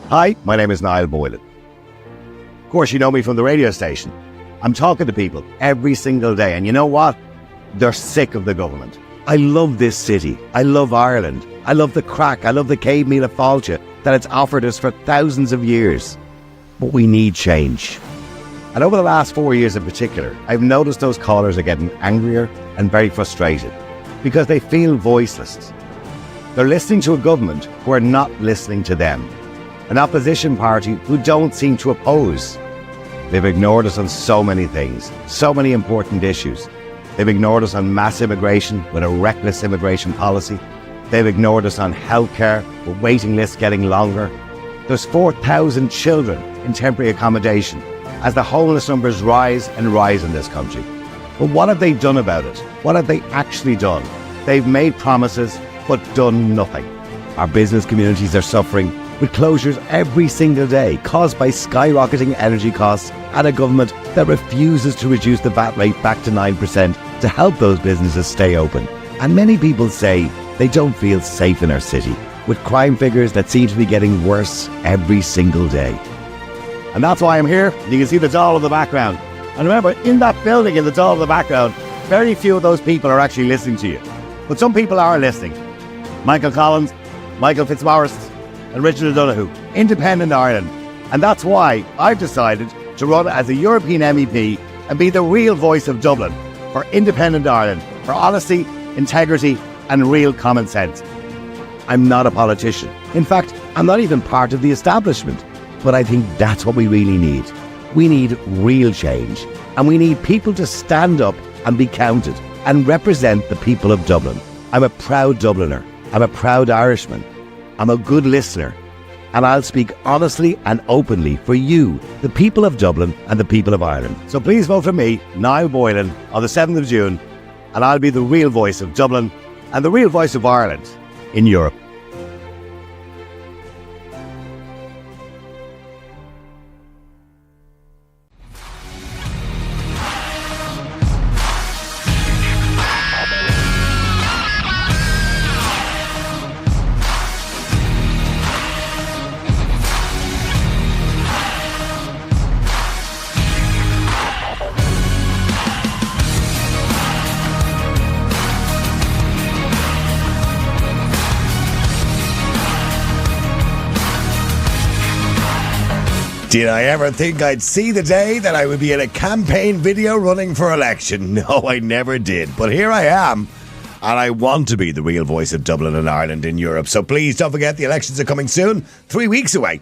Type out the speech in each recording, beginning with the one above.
Hi, my name is Niall Boylan. Of course, you know me from the radio station. I'm talking to people every single day, and you know what? They're sick of the government. I love this city. I love Ireland. I love the crack. I love the cave meal of Fáilte that it's offered us for thousands of years. But we need change. And over the last 4 years in particular, I've noticed those callers are getting angrier and very frustrated because they feel voiceless. They're listening to a government who are not listening to them. An opposition party who don't seem to oppose. They've ignored us on so many things, so many important issues. They've ignored us on mass immigration with a reckless immigration policy. They've ignored us on healthcare with waiting lists getting longer. There's 4,000 children in temporary accommodation as the homeless numbers rise and rise in this country. But what have they done about it? What have they actually done? They've made promises but done nothing. Our business communities are suffering with closures every single day caused by skyrocketing energy costs and a government that refuses to reduce the VAT rate back to 9% to help those businesses stay open. And many people say they don't feel safe in our city, with crime figures that seem to be getting worse every single day. And that's why I'm here. You can see the doll in the background. And remember, in that building in the doll in the background, very few of those people are actually listening to you. But some people are listening. Michael Collins, Michael Fitzmaurice, and Richard O'Donoghue, Independent Ireland. And that's why I've decided to run as a European MEP and be the real voice of Dublin for Independent Ireland, for honesty, integrity and real common sense. I'm not a politician. In fact, I'm not even part of the establishment. But I think that's what we really need. We need real change. And we need people to stand up and be counted and represent the people of Dublin. I'm a proud Dubliner. I'm a proud Irishman. I'm a good listener, and I'll speak honestly and openly for you, the people of Dublin and the people of Ireland. So please vote for me, Niall Boylan, on the 7th of June, and I'll be the real voice of Dublin and the real voice of Ireland in Europe. Did I ever think I'd see the day that I would be in a campaign video running for election? No, I never did. But here I am, and I want to be the real voice of Dublin and Ireland in Europe. So please don't forget the elections are coming soon, 3 weeks away.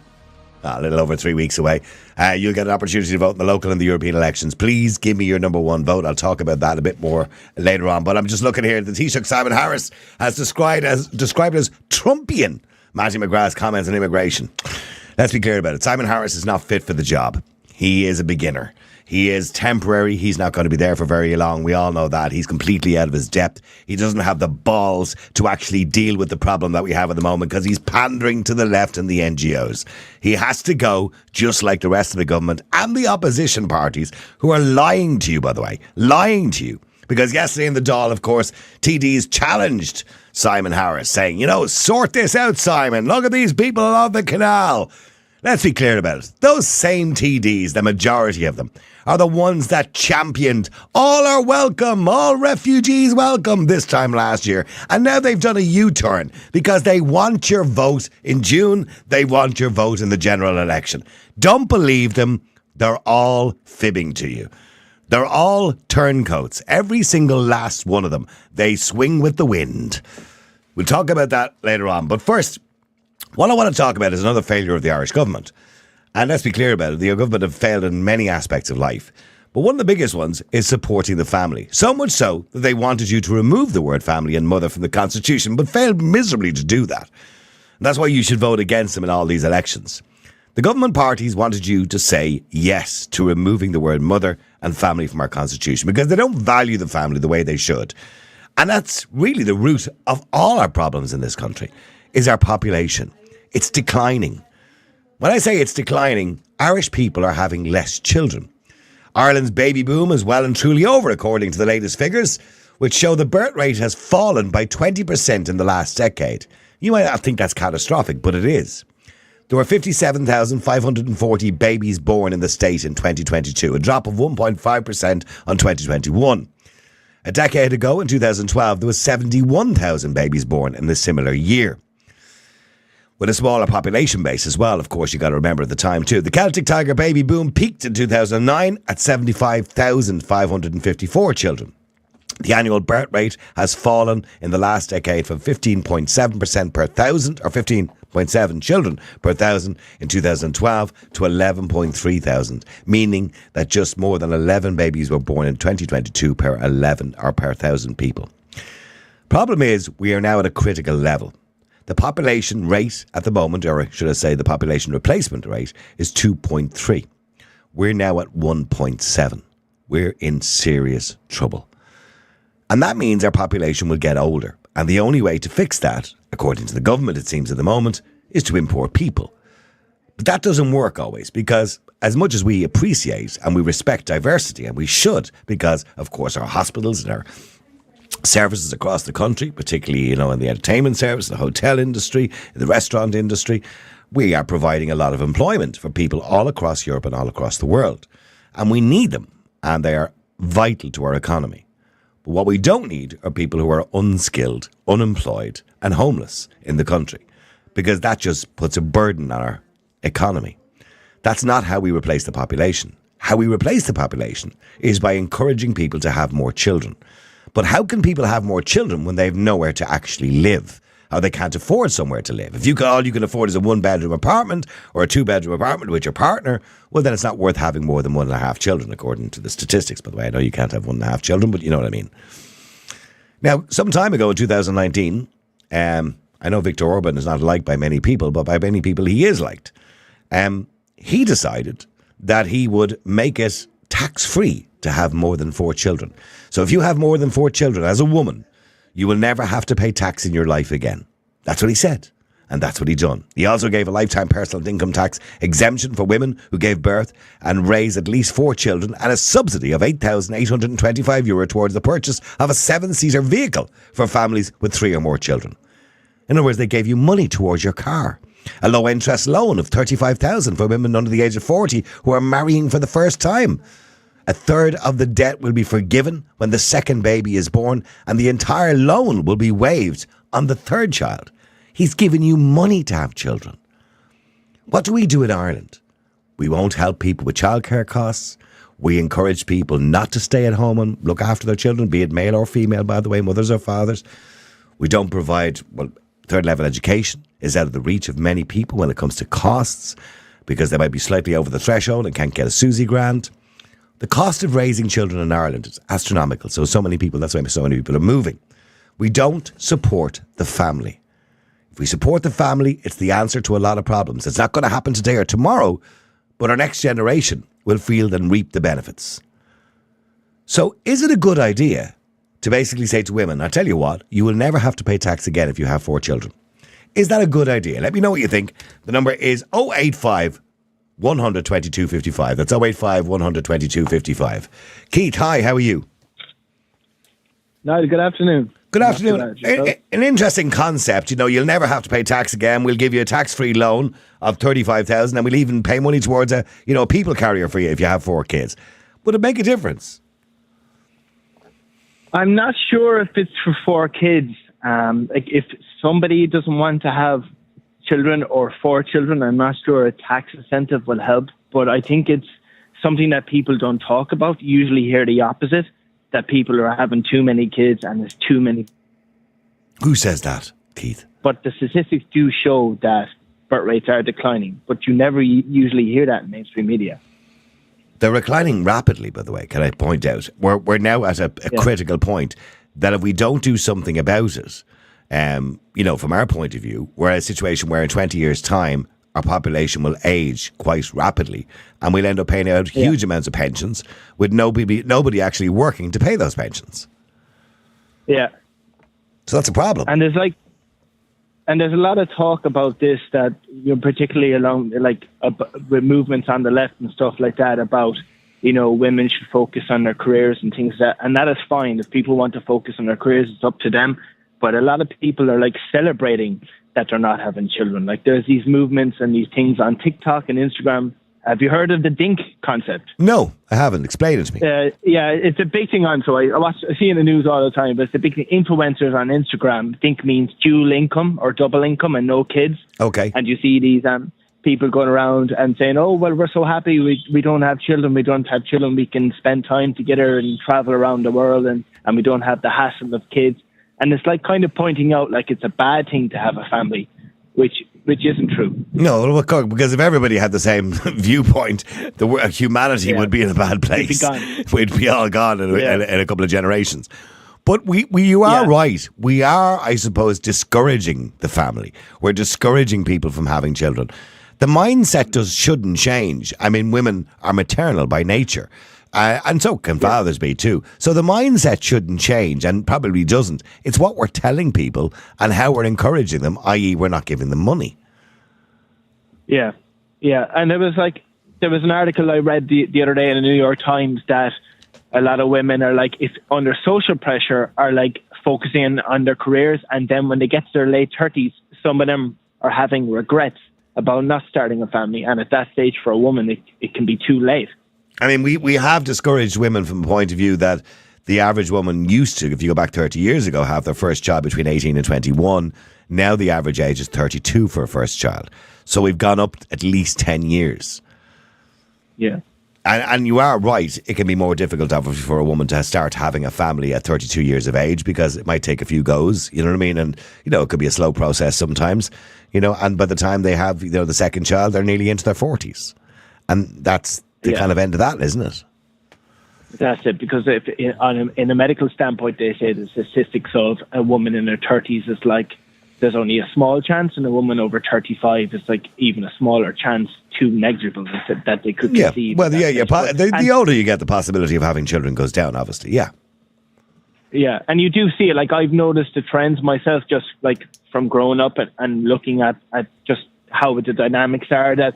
A little over 3 weeks away. You'll get an opportunity to vote in the local and the European elections. Please give me your number one vote. I'll talk about that a bit more later on. But I'm just looking here. The Taoiseach Simon Harris has described as Trumpian Mattie McGrath's comments on immigration. Let's be clear about it. Simon Harris is not fit for the job. He is a beginner. He is temporary. He's not going to be there for very long. We all know that. He's completely out of his depth. He doesn't have the balls to actually deal with the problem that we have at the moment because he's pandering to the left and the NGOs. He has to go, just like the rest of the government and the opposition parties who are lying to you, by the way. Lying to you. Because yesterday in the Dáil, of course, TDs challenged Simon Harris, saying, sort this out, Simon. Look at these people along the canal. Let's be clear about it. Those same TDs, the majority of them, are the ones that championed all are welcome, all refugees welcome this time last year. And now they've done a U-turn because they want your vote in June. They want your vote in the general election. Don't believe them. They're all fibbing to you. They're all turncoats. Every single last one of them. They swing with the wind. We'll talk about that later on. But first, what I want to talk about is another failure of the Irish government. And let's be clear about it. The government have failed in many aspects of life. But one of the biggest ones is supporting the family. So much so that they wanted you to remove the word family and mother from the Constitution, but failed miserably to do that. And that's why you should vote against them in all these elections. The government parties wanted you to say yes to removing the word mother and family from our Constitution because they don't value the family the way they should. And that's really the root of all our problems in this country, is our population. It's declining. When I say it's declining, Irish people are having less children. Ireland's baby boom is well and truly over, according to the latest figures, which show the birth rate has fallen by 20% in the last decade. You might not think that's catastrophic, but it is. There were 57,540 babies born in the state in 2022, a drop of 1.5% on 2021. A decade ago, in 2012, there was 71,000 babies born in a similar year. With a smaller population base as well, of course, you got to remember at the time too. The Celtic Tiger baby boom peaked in 2009 at 75,554 children. The annual birth rate has fallen in the last decade from 15.7% per thousand, or 15.7 children per thousand in 2012 to 11.3 thousand, meaning that just more than 11 babies were born in 2022 per 11 or per thousand people. Problem is, we are now at a critical level. The population rate at the moment, or should I say the population replacement rate, is 2.3. We're now at 1.7. We're in serious trouble. And that means our population will get older. And the only way to fix that, according to the government, it seems at the moment, is to import people. But that doesn't work always, because as much as we appreciate and we respect diversity, and we should, because, of course, our hospitals and our services across the country, particularly, in the entertainment service, the hotel industry, the restaurant industry, we are providing a lot of employment for people all across Europe and all across the world. And we need them, and they are vital to our economy. But what we don't need are people who are unskilled, unemployed, and homeless in the country, because that just puts a burden on our economy. That's not how we replace the population. How we replace the population is by encouraging people to have more children. But how can people have more children when they have nowhere to actually live? Or they can't afford somewhere to live? If all you can afford is a one-bedroom apartment or a two-bedroom apartment with your partner, well, then it's not worth having more than 1.5 children, according to the statistics. By the way, I know you can't have 1.5 children, but you know what I mean. Now, some time ago in 2019, I know Viktor Orban is not liked by many people, but by many people he is liked. He decided that he would make it tax-free to have more than 4 children. So if you have more than 4 children as a woman, you will never have to pay tax in your life again. That's what he said. And that's what he done. He also gave a lifetime personal income tax exemption for women who gave birth and raised at least 4 children, and a subsidy of €8,825 towards the purchase of a 7-seater vehicle for families with 3 or more children. In other words, they gave you money towards your car. A low interest loan of $35,000 for women under the age of 40 who are marrying for the first time. A third of the debt will be forgiven when the second baby is born, and the entire loan will be waived on the third child. He's given you money to have children. What do we do in Ireland? We won't help people with childcare costs. We encourage people not to stay at home and look after their children, be it male or female, by the way, mothers or fathers. We don't provide, third level education is out of the reach of many people when it comes to costs, because they might be slightly over the threshold and can't get a SUSI grant. The cost of raising children in Ireland is astronomical. So many people, that's why so many people are moving. We don't support the family. If we support the family, it's the answer to a lot of problems. It's not going to happen today or tomorrow, but our next generation will feel and reap the benefits. So is it a good idea to basically say to women, I tell you what, you will never have to pay tax again if you have 4 children? Is that a good idea? Let me know what you think. The number is 085 100 22 55. That's 085 100 22 55. Keith, hi, how are you? No, good afternoon. Good afternoon. An interesting concept. You'll never have to pay tax again. We'll give you a tax-free loan of $35,000, and we'll even pay money towards a people carrier for you if you have 4 kids. Would it make a difference? I'm not sure if it's for 4 kids. If somebody doesn't want to have children or 4 children, I'm not sure a tax incentive will help, but I think it's something that people don't talk about. You usually hear the opposite, that people are having too many kids and there's too many. Who says that, Keith? But the statistics do show that birth rates are declining, but you never usually hear that in mainstream media. They're declining rapidly, by the way, can I point out. We're now at a critical point that if we don't do something about it, from our point of view, we're in a situation where in 20 years' time, our population will age quite rapidly, and we'll end up paying out huge amounts of pensions with nobody actually working to pay those pensions. Yeah. So that's a problem. And there's a lot of talk about this, that particularly along with movements on the left and stuff like that, about women should focus on their careers and things like that, and that is fine. If people want to focus on their careers, it's up to them. But a lot of people are celebrating that they're not having children. Like there's these movements and these things on TikTok and Instagram. Have you heard of the DINK concept? No, I haven't. Explain it to me. Yeah, it's a big thing on. So I see in the news all the time, but it's a big thing. Influencers on Instagram. DINK means dual income or double income and no kids. Okay. And you see these people going around and saying, "Oh, well, we're so happy we don't have children. We don't have children. We can spend time together and travel around the world, and we don't have the hassle of kids." And it's like kind of pointing out like it's a bad thing to have a family, which isn't true. No, because if everybody had the same viewpoint, humanity would be in a bad place. We'd be all gone in a couple of generations. But you are right. We are, I suppose, discouraging the family. We're discouraging people from having children. The mindset shouldn't change. I mean, women are maternal by nature. And so can fathers be too. So the mindset shouldn't change, and probably doesn't. It's what we're telling people and how we're encouraging them, i.e. we're not giving them money. Yeah. And there was an article I read the other day in the New York Times that a lot of women are like, if under social pressure, are like focusing on their careers, and then when they get to their late 30s, some of them are having regrets about not starting a family. And at that stage for a woman, it can be too late. I mean, we have discouraged women from the point of view that the average woman used to, if you go back 30 years ago, have their first child between 18 and 21. Now the average age is 32 for a first child. So we've gone up at least 10 years. Yeah. And you are right. It can be more difficult, obviously, for a woman to start having a family at 32 years of age, because it might take a few goes, you know what I mean? And, it could be a slow process sometimes, and by the time they have, the second child, they're nearly into their 40s. And that's the kind of end of that, isn't it? That's it, because in a medical standpoint, they say the statistics of a woman in her 30s is like there's only a small chance, and a woman over 35 is like even a smaller chance, too negligible that they could conceive. Well, the older you get, the possibility of having children goes down, obviously, yeah. Yeah, and you do see it. Like, I've noticed the trends myself, just like from growing up and looking at just how the dynamics are, that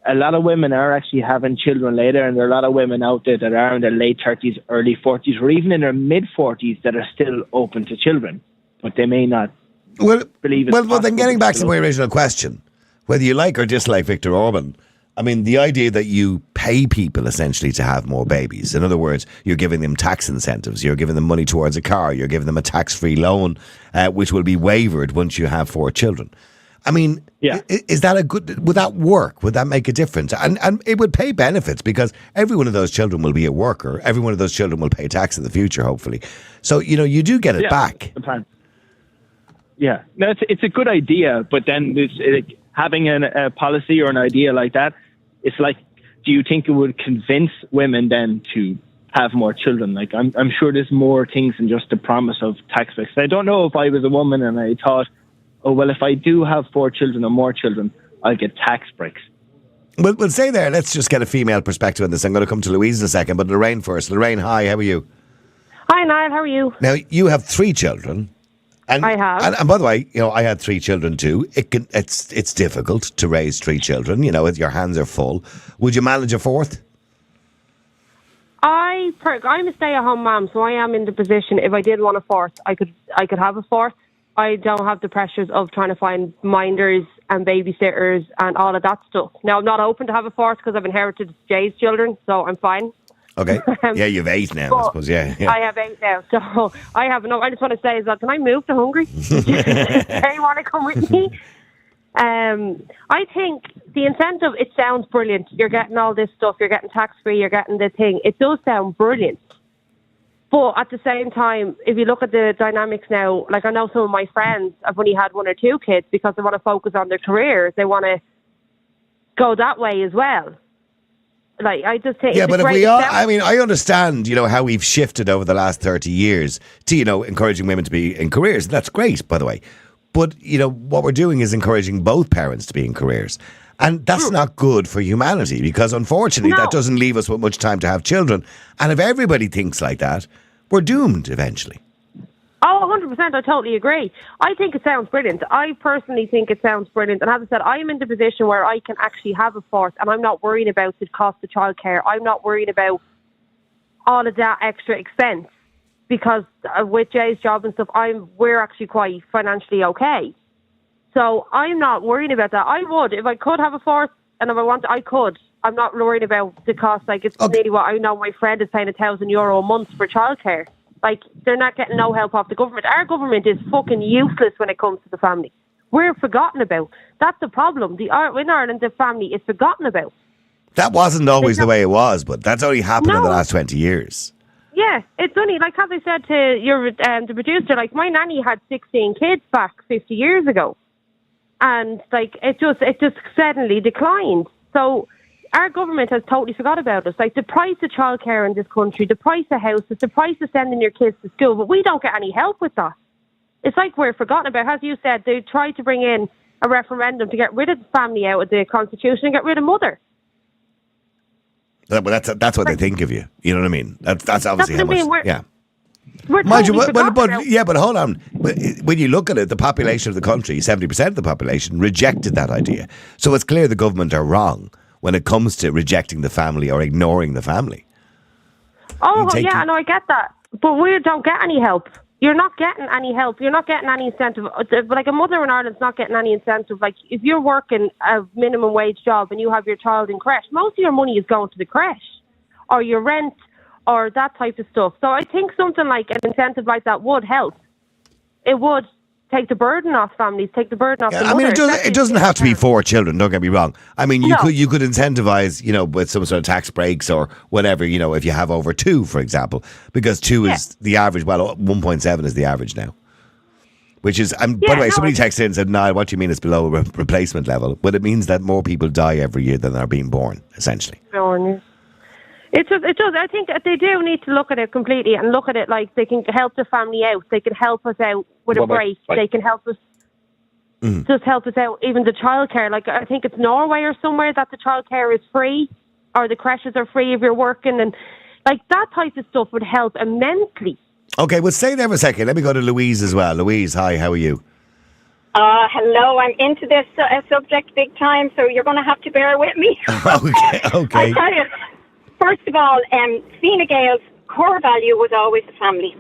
a lot of women are actually having children later, and there are a lot of women out there that are in their late 30s, early 40s, or even in their mid 40s that are still open to children, but they may not believe it. Well, then getting back to my original question, whether you like or dislike Viktor Orban, I mean, the idea that you pay people essentially to have more babies. In other words, you're giving them tax incentives, you're giving them money towards a car, you're giving them a tax-free loan, which will be waived once you have 4 children. I mean, is that would that work? Would that make a difference? And it would pay benefits, because every one of those children will be a worker. Every one of those children will pay tax in the future, hopefully. So, you do get it back. Yeah, no, it's a good idea, but then having a policy or an idea like that, it's like, do you think it would convince women then to have more children? Like, I'm sure there's more things than just the promise of tax breaks. I don't know if I was a woman and I thought, oh, well, if I do have 4 children or more children, I'll get tax breaks. Well, we'll say there, let's just get a female perspective on this. I'm going to come to Louise in a second, but Lorraine first. Lorraine, hi, how are you? Hi, Niall, how are you? Now, you have 3 children. And, I have. And by the way, I had 3 children too. It's difficult to raise 3 children. Your hands are full. Would you manage a 4th? I'm a stay-at-home mom, so I am in the position, if I did want a 4th, I could have a 4th. I don't have the pressures of trying to find minders and babysitters and all of that stuff. Now, I'm not open to have a 4th because I've inherited Jay's children, so I'm fine. Okay. Yeah, you have 8 now, I suppose. Yeah. I have 8 now, so I have no. I just want to say is that, can I move to Hungary? Do you want to come with me? I think the incentive, it sounds brilliant. You're getting all this stuff. You're getting tax-free. You're getting the thing. It does sound brilliant. But at the same time, if you look at the dynamics now, like I know some of my friends have only had 1 or 2 kids because they want to focus on their careers. They want to go that way as well. Like, I just think, but if we are, I mean, I understand, how we've shifted over the last 30 years to, encouraging women to be in careers. That's great, by the way. But, what we're doing is encouraging both parents to be in careers. And that's not good for humanity, because unfortunately that doesn't leave us with much time to have children. And if everybody thinks like that, we're doomed eventually. Oh, 100%. I totally agree. I think it sounds brilliant. I personally think it sounds brilliant. And as I said, I'm in the position where I can actually have a 4th, and I'm not worried about the cost of childcare. I'm not worried about all of that extra expense, because with Jay's job and stuff, we're actually quite financially okay. So I'm not worried about that. I would, if I could have a fourth, and if I want, I could. I'm not worried about the cost. Like, it's nearly what I know. My friend is paying €1,000 a month for childcare. Like, they're not getting no help off the government. Our government is fucking useless when it comes to the family. We're forgotten about. That's the problem. In Ireland, the family is forgotten about. That wasn't always the way it was, but that's only happened in the last 20 years. Yeah, it's only, like, as I said to the producer, like, my nanny had 16 kids back 50 years ago. And, like, it just suddenly declined. So our government has totally forgot about us. Like, the price of childcare in this country, the price of houses, the price of sending your kids to school, but we don't get any help with that. It's like we're forgotten about. As you said, they tried to bring in a referendum to get rid of the family out of the Constitution and get rid of mother. But that's what they think of you. You know what I mean? That's obviously how much. Yeah. We're Mind you, totally but hold on. When you look at it, the population of the country, 70% of the population rejected that idea. So it's clear the government are wrong when it comes to rejecting the family or ignoring the family. Oh, yeah, no, I get that. But we don't get any help. You're not getting any help. You're not getting any incentive. Like, a mother in Ireland's not getting any incentive. Like, if you're working a minimum wage job and you have your child in creche, most of your money is going to the creche or your rent or that type of stuff. So I think something like an incentive like that would help. It would take the burden off families, take the burden off the mother. I mean, it doesn't have to be 4 children, don't get me wrong. I mean, you could incentivize, with some sort of tax breaks or whatever, if you have over 2, for example, because 2 is the average. Well, 1.7 is the average now. Which is, by the way, somebody texted in and said, "No, what you mean is below replacement level." But it means that more people die every year than are being born, essentially. It does. I think that they do need to look at it completely and look at it like they can help the family out. They can help us out with a break. They can help us, just help us out. Even the childcare. Like, I think it's Norway or somewhere that the childcare is free, or the creches are free if you're working, and like that type of stuff would help immensely. Okay, well, stay there for a second. Let me go to Louise as well. Louise, hi. How are you? Hello, I'm into this subject big time, so you're going to have to bear with me. Okay. I tell you. First of all, Fine Gael's core value was always the family.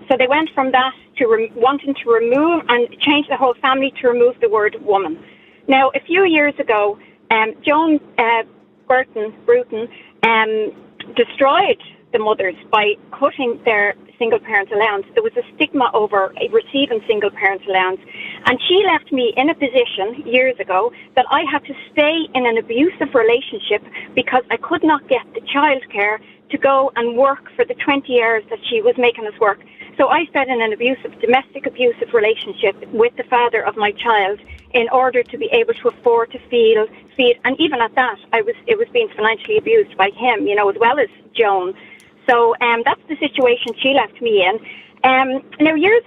So they went from that to wanting to remove and change the whole family to remove the word woman. Now, a few years ago, Joan Bruton destroyed the mothers by cutting their single parent allowance. There was a stigma over receiving single parent allowance. And she left me in a position years ago that I had to stay in an abusive relationship because I could not get the childcare to go and work for the 20 hours that she was making us work. So I stayed in an domestic abusive relationship with the father of my child in order to be able to afford to feed. And even at that, it was being financially abused by him, as well as Joan. So that's the situation she left me in. Now, years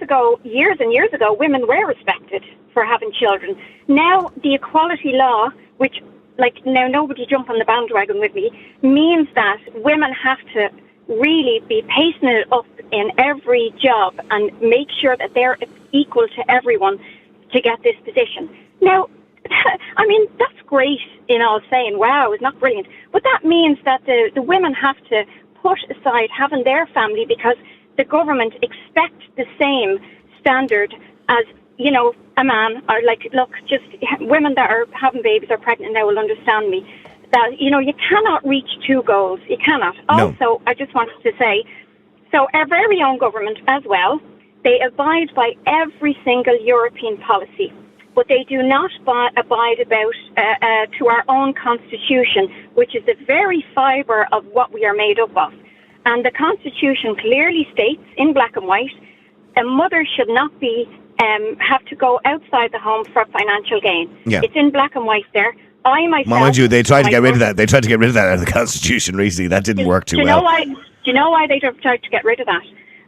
and years ago, women were respected for having children. Now, the equality law, which, now nobody jump on the bandwagon with me, means that women have to really be pacing it up in every job and make sure that they're equal to everyone to get this position. Now, I mean, that's great in all saying, wow, it's not brilliant. But that means that the women have to put aside having their family because the government expects the same standard as, a man, or look, just women that are having babies or pregnant now will understand me, that, you cannot reach 2 goals. You cannot. No. Also, I just wanted to say, so our very own government as well, they abide by every single European policy, but they do not abide about to our own constitution, which is the very fibre of what we are made up of. And the Constitution clearly states in black and white, a mother should not be have to go outside the home for financial gain. Yeah. It's in black and white there. I myself... Mind you, they tried to get rid of that. They tried to get rid of that out of the Constitution recently. That didn't work too well. Do you know why they tried to get rid of that?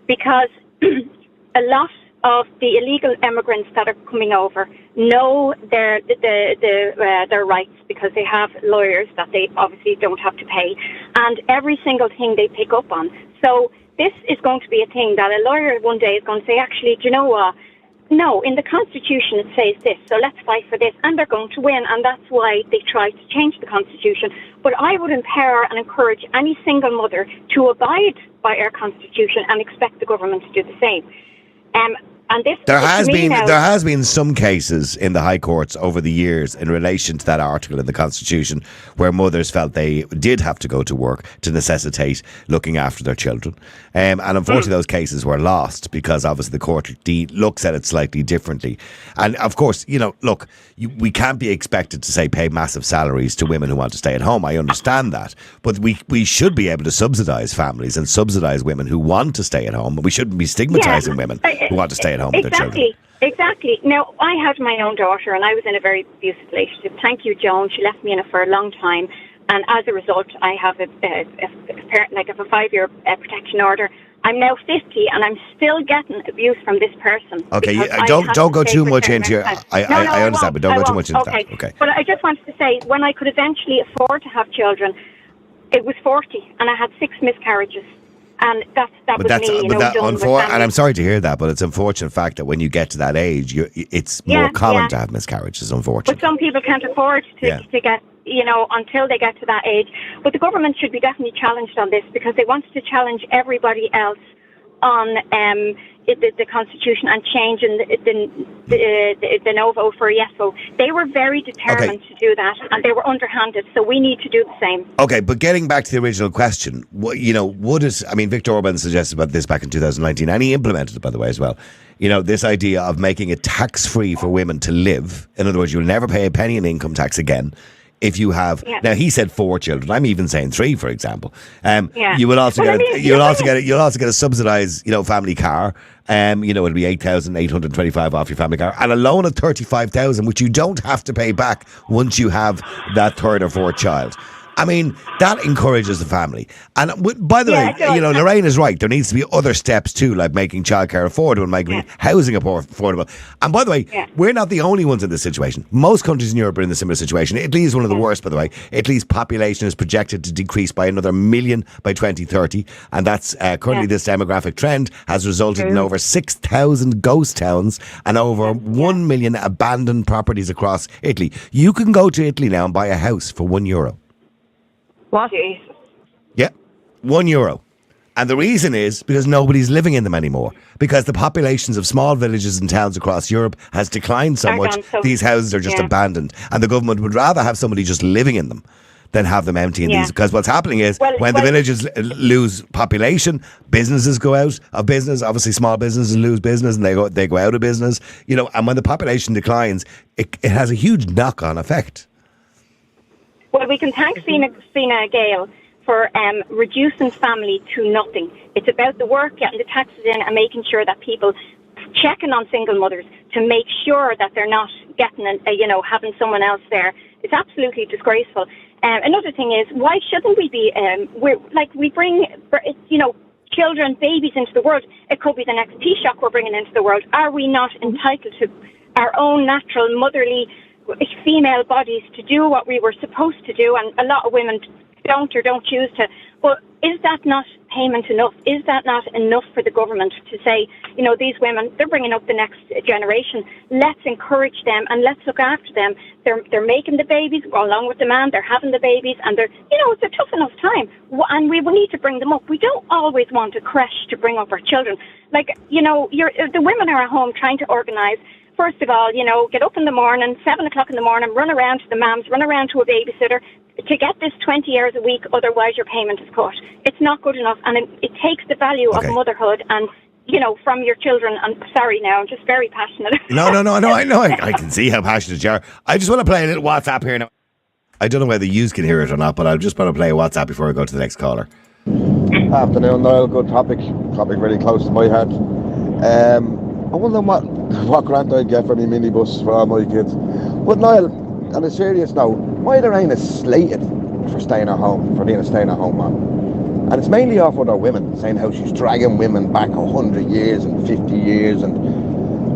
Because a lot of the illegal immigrants that are coming over know their rights because they have lawyers that they obviously don't have to pay, and every single thing they pick up on. So this is going to be a thing that a lawyer one day is going to say, actually, do you know what? No, in the Constitution it says this, so let's fight for this, and they're going to win, and that's why they tried to change the Constitution. But I would empower and encourage any single mother to abide by our Constitution and expect the government to do the same. And this There to has me been now, there has been some cases in the High Courts over the years in relation to that article in the Constitution where mothers felt they did have to go to work to necessitate looking after their children. And unfortunately those cases were lost because obviously the court looks at it slightly differently. And of course, look, we can't be expected to say pay massive salaries to women who want to stay at home. I understand that. But we should be able to subsidise families and subsidise women who want to stay at home. We shouldn't be stigmatising women who want to stay at home with their children. Exactly. Now, I had my own daughter, and I was in a very abusive relationship. Thank you, Joan. She left me in it for a long time, and as a result, I have a 5-year protection order. I'm now 50, and I'm still getting abuse from this person. Okay, don't go too much into your. I understand, but don't go too much into that. Okay. But I just wanted to say, when I could eventually afford to have children, it was 40, and I had 6 miscarriages. And that was me, done with family. And I'm sorry to hear that, but it's an unfortunate fact that when you get to that age, it's more common to have miscarriages, unfortunately. But some people can't afford to get, until they get to that age. But the government should be definitely challenged on this because they want to challenge everybody else on the Constitution and changing the no vote for a yes vote. They were very determined to do that, and they were underhanded. So we need to do the same. Okay, but getting back to the original question, Viktor Orban suggested about this back in 2019, and he implemented it, by the way, as well. This idea of making it tax-free for women to live. In other words, you'll never pay a penny in income tax again. If you have now, he said 4 children. I'm even saying 3, for example. You will also get a subsidised, family car. It'll be 8,825 off your family car, and a loan of 35,000, which you don't have to pay back once you have that 3rd or 4th child. I mean, that encourages the family. And by the way, Lorraine is right. There needs to be other steps too, like making childcare affordable, making housing affordable. And by the way, we're not the only ones in this situation. Most countries in Europe are in a similar situation. Italy is one of the worst, by the way. Italy's population is projected to decrease by another 1 million by 2030. And that's currently this demographic trend has resulted in over 6,000 ghost towns and over 1 million abandoned properties across Italy. You can go to Italy now and buy a house for €1. What? Yeah, €1. And the reason is because nobody's living in them anymore. Because the populations of small villages and towns across Europe has declined so much, these houses are just abandoned. And the government would rather have somebody just living in them than have them empty in these. Because what's happening is when the villages lose population, businesses go out of business. Obviously, small businesses lose business and they go out of business. And when the population declines, it has a huge knock-on effect. Well, we can thank Fine Gael for reducing family to nothing. It's about the work, getting the taxes in and making sure that people checking on single mothers to make sure that they're not getting, having someone else there. It's absolutely disgraceful. Another thing is, why shouldn't we be, we bring, children, babies into the world. It could be the next Taoiseach we're bringing into the world. Are we not entitled to our own natural motherly female bodies to do what we were supposed to do, and a lot of women don't choose to. But is that not payment enough? Is that not enough for the government to say, these women, they're bringing up the next generation. Let's encourage them and let's look after them. They're making the babies along with the man. They're having the babies, and they're, it's a tough enough time. And we will need to bring them up. We don't always want a creche to bring up our children. The women are at home trying to organise. First of all, get up in the morning, 7 o'clock in the morning, run around to the mams, run around to a babysitter to get this 20 hours a week, otherwise your payment is cut. It's not good enough, and it takes the value of motherhood and, from your children. I'm sorry now, I'm just very passionate. No, I know. I can see how passionate you are. I just want to play a little WhatsApp here now. I don't know whether you can hear it or not, but I'm just going to play a WhatsApp before I go to the next caller. Afternoon, Niall. Good topic very close to my heart. I wonder what grant I'd get for my minibus for all my kids. But Niall, on a serious note, why Lorraine is slated for staying at home, for being a staying-at-home mom. And it's mainly off other women, saying how she's dragging women back 100 years and 50 years. And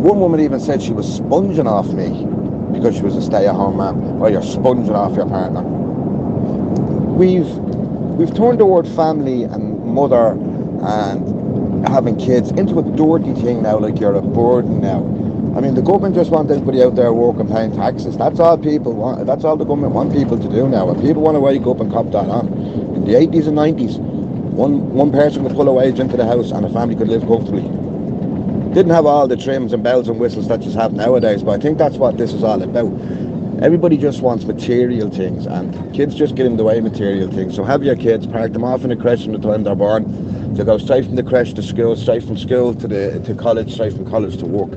one woman even said she was sponging off me because she was a stay-at-home mom. Well, you're sponging off your partner. We've turned the word family and mother and having kids into a dirty thing now, like you're a burden now. I mean, the government just want everybody out there working, paying taxes. That's all people want. That's all the government want people to do now. And people want to wake up and cop that on. In the 80s and 90s, one person could pull a wage into the house and a family could live comfortably. Didn't have all the trims and bells and whistles that you have nowadays, but I think that's what this is all about. Everybody just wants material things, and kids just get in the way of material things. So have your kids, park them off in a creche from the time they're born. They go straight from the creche to school, straight from school to college, straight from college to work.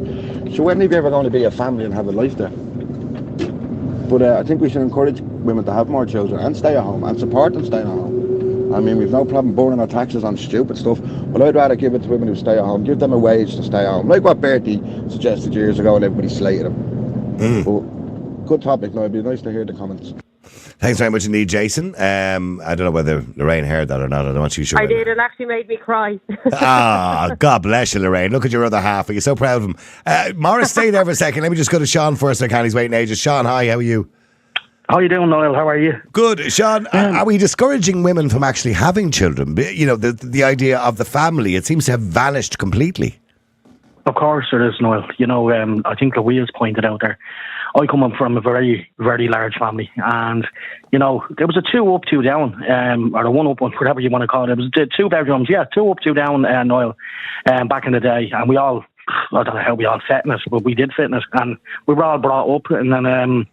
So when are you ever going to be a family and have a life there? But I think we should encourage women to have more children and stay at home and support them staying at home. I mean, we've no problem burning our taxes on stupid stuff, but I'd rather give it to women who stay at home, give them a wage to stay at home, like what Bertie suggested years ago and everybody slated him. But good topic. No, it'd be nice to hear the comments. Thanks very much indeed, Jason. I don't know whether Lorraine heard that or not. I'm not too sure. I did. It actually made me cry. God bless you, Lorraine. Look at your other half. Are you so proud of him? Morris, stay there for a second. Let me just go to Sean first. I can't. He's waiting ages. Sean, hi. How are you? How you doing, Niall? How are you? Good. Sean, are we discouraging women from actually having children? You know, the idea of the family, it seems to have vanished completely. Of course there is, Niall. You know, I think Louise pointed out there, I come from a very, very large family, and, you know, there was a 2 up, 2 down, or a 1 up, whatever you want to call it. It was 2 bedrooms, 2 up, 2 down, Niall, back in the day, and we all, I don't know how we all fit in it, but we did fit in it, and we were all brought up, and then,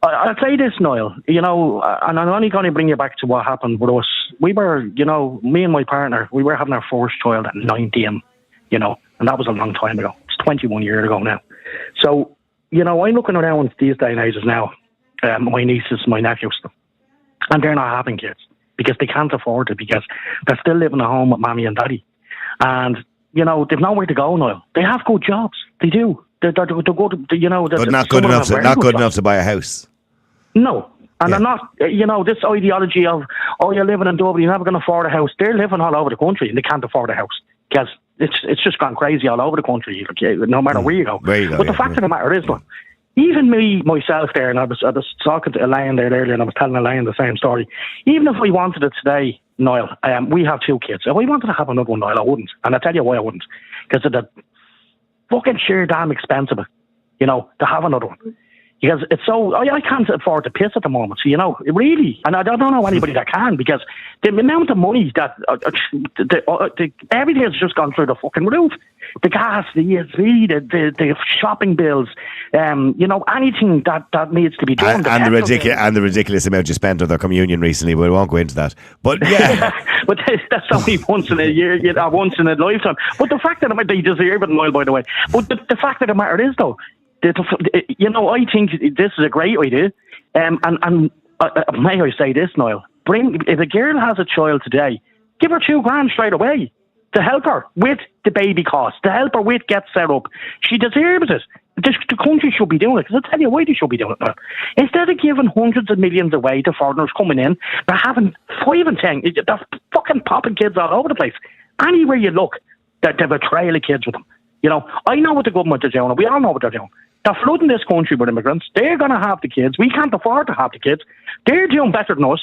I'll say this, Niall, you know, and I'm only going to bring you back to what happened with us. We were, you know, me and my partner, we were having our first child at 19, you know, and that was a long time ago. It's 21 years ago now. So, you know, I'm looking around these day and ages now, my nieces, my nephews, and they're not having kids because they can't afford it, because they're still living at home with mommy and daddy. And, you know, they've nowhere to go, Niall. They have good jobs. They do. They're good, you know. But not good enough to buy a house. No. And I'm not, you know, this ideology of, oh, you're living in Dublin, you're never going to afford a house. They're living all over the country and they can't afford a house because it's just gone crazy all over the country, no matter where you go. But the fact of the matter is, look, even myself there, and I was talking to Elaine there earlier, and I was telling Elaine the same story. Even if we wanted it today, Niall, we have 2 kids. If we wanted to have another one, Niall, I wouldn't. And I'll tell you why I wouldn't. Because of the fucking sheer damn expensive, you know, to have another one. Because it's so, I can't afford to piss at the moment, so, you know, really. And I don't know anybody that can, because the amount of money that, everything has just gone through the fucking roof. The gas, the ESV, the shopping bills, you know, anything that needs to be done. And the ridiculous amount you spent on their communion recently, but we won't go into that. But yeah. But that's only once in a year, once in a lifetime. But the fact that they deserve it, Niall, by the way. But the fact of the matter is, though, you know, I think this is a great idea. And may I say this, Niall? If a girl has a child today, give her $2,000 straight away to help her with the baby costs, to help her with get set up. She deserves it. The country should be doing it, because I'll tell you why they should be doing it now. Instead of giving hundreds of millions away to foreigners coming in, they're having 5 and 10. They're fucking popping kids all over the place. Anywhere you look, they have a trail of kids with them. You know, I know what the government is doing, and we all know what they're doing. They're flooding this country with immigrants. They're going to have the kids. We can't afford to have the kids. They're doing better than us.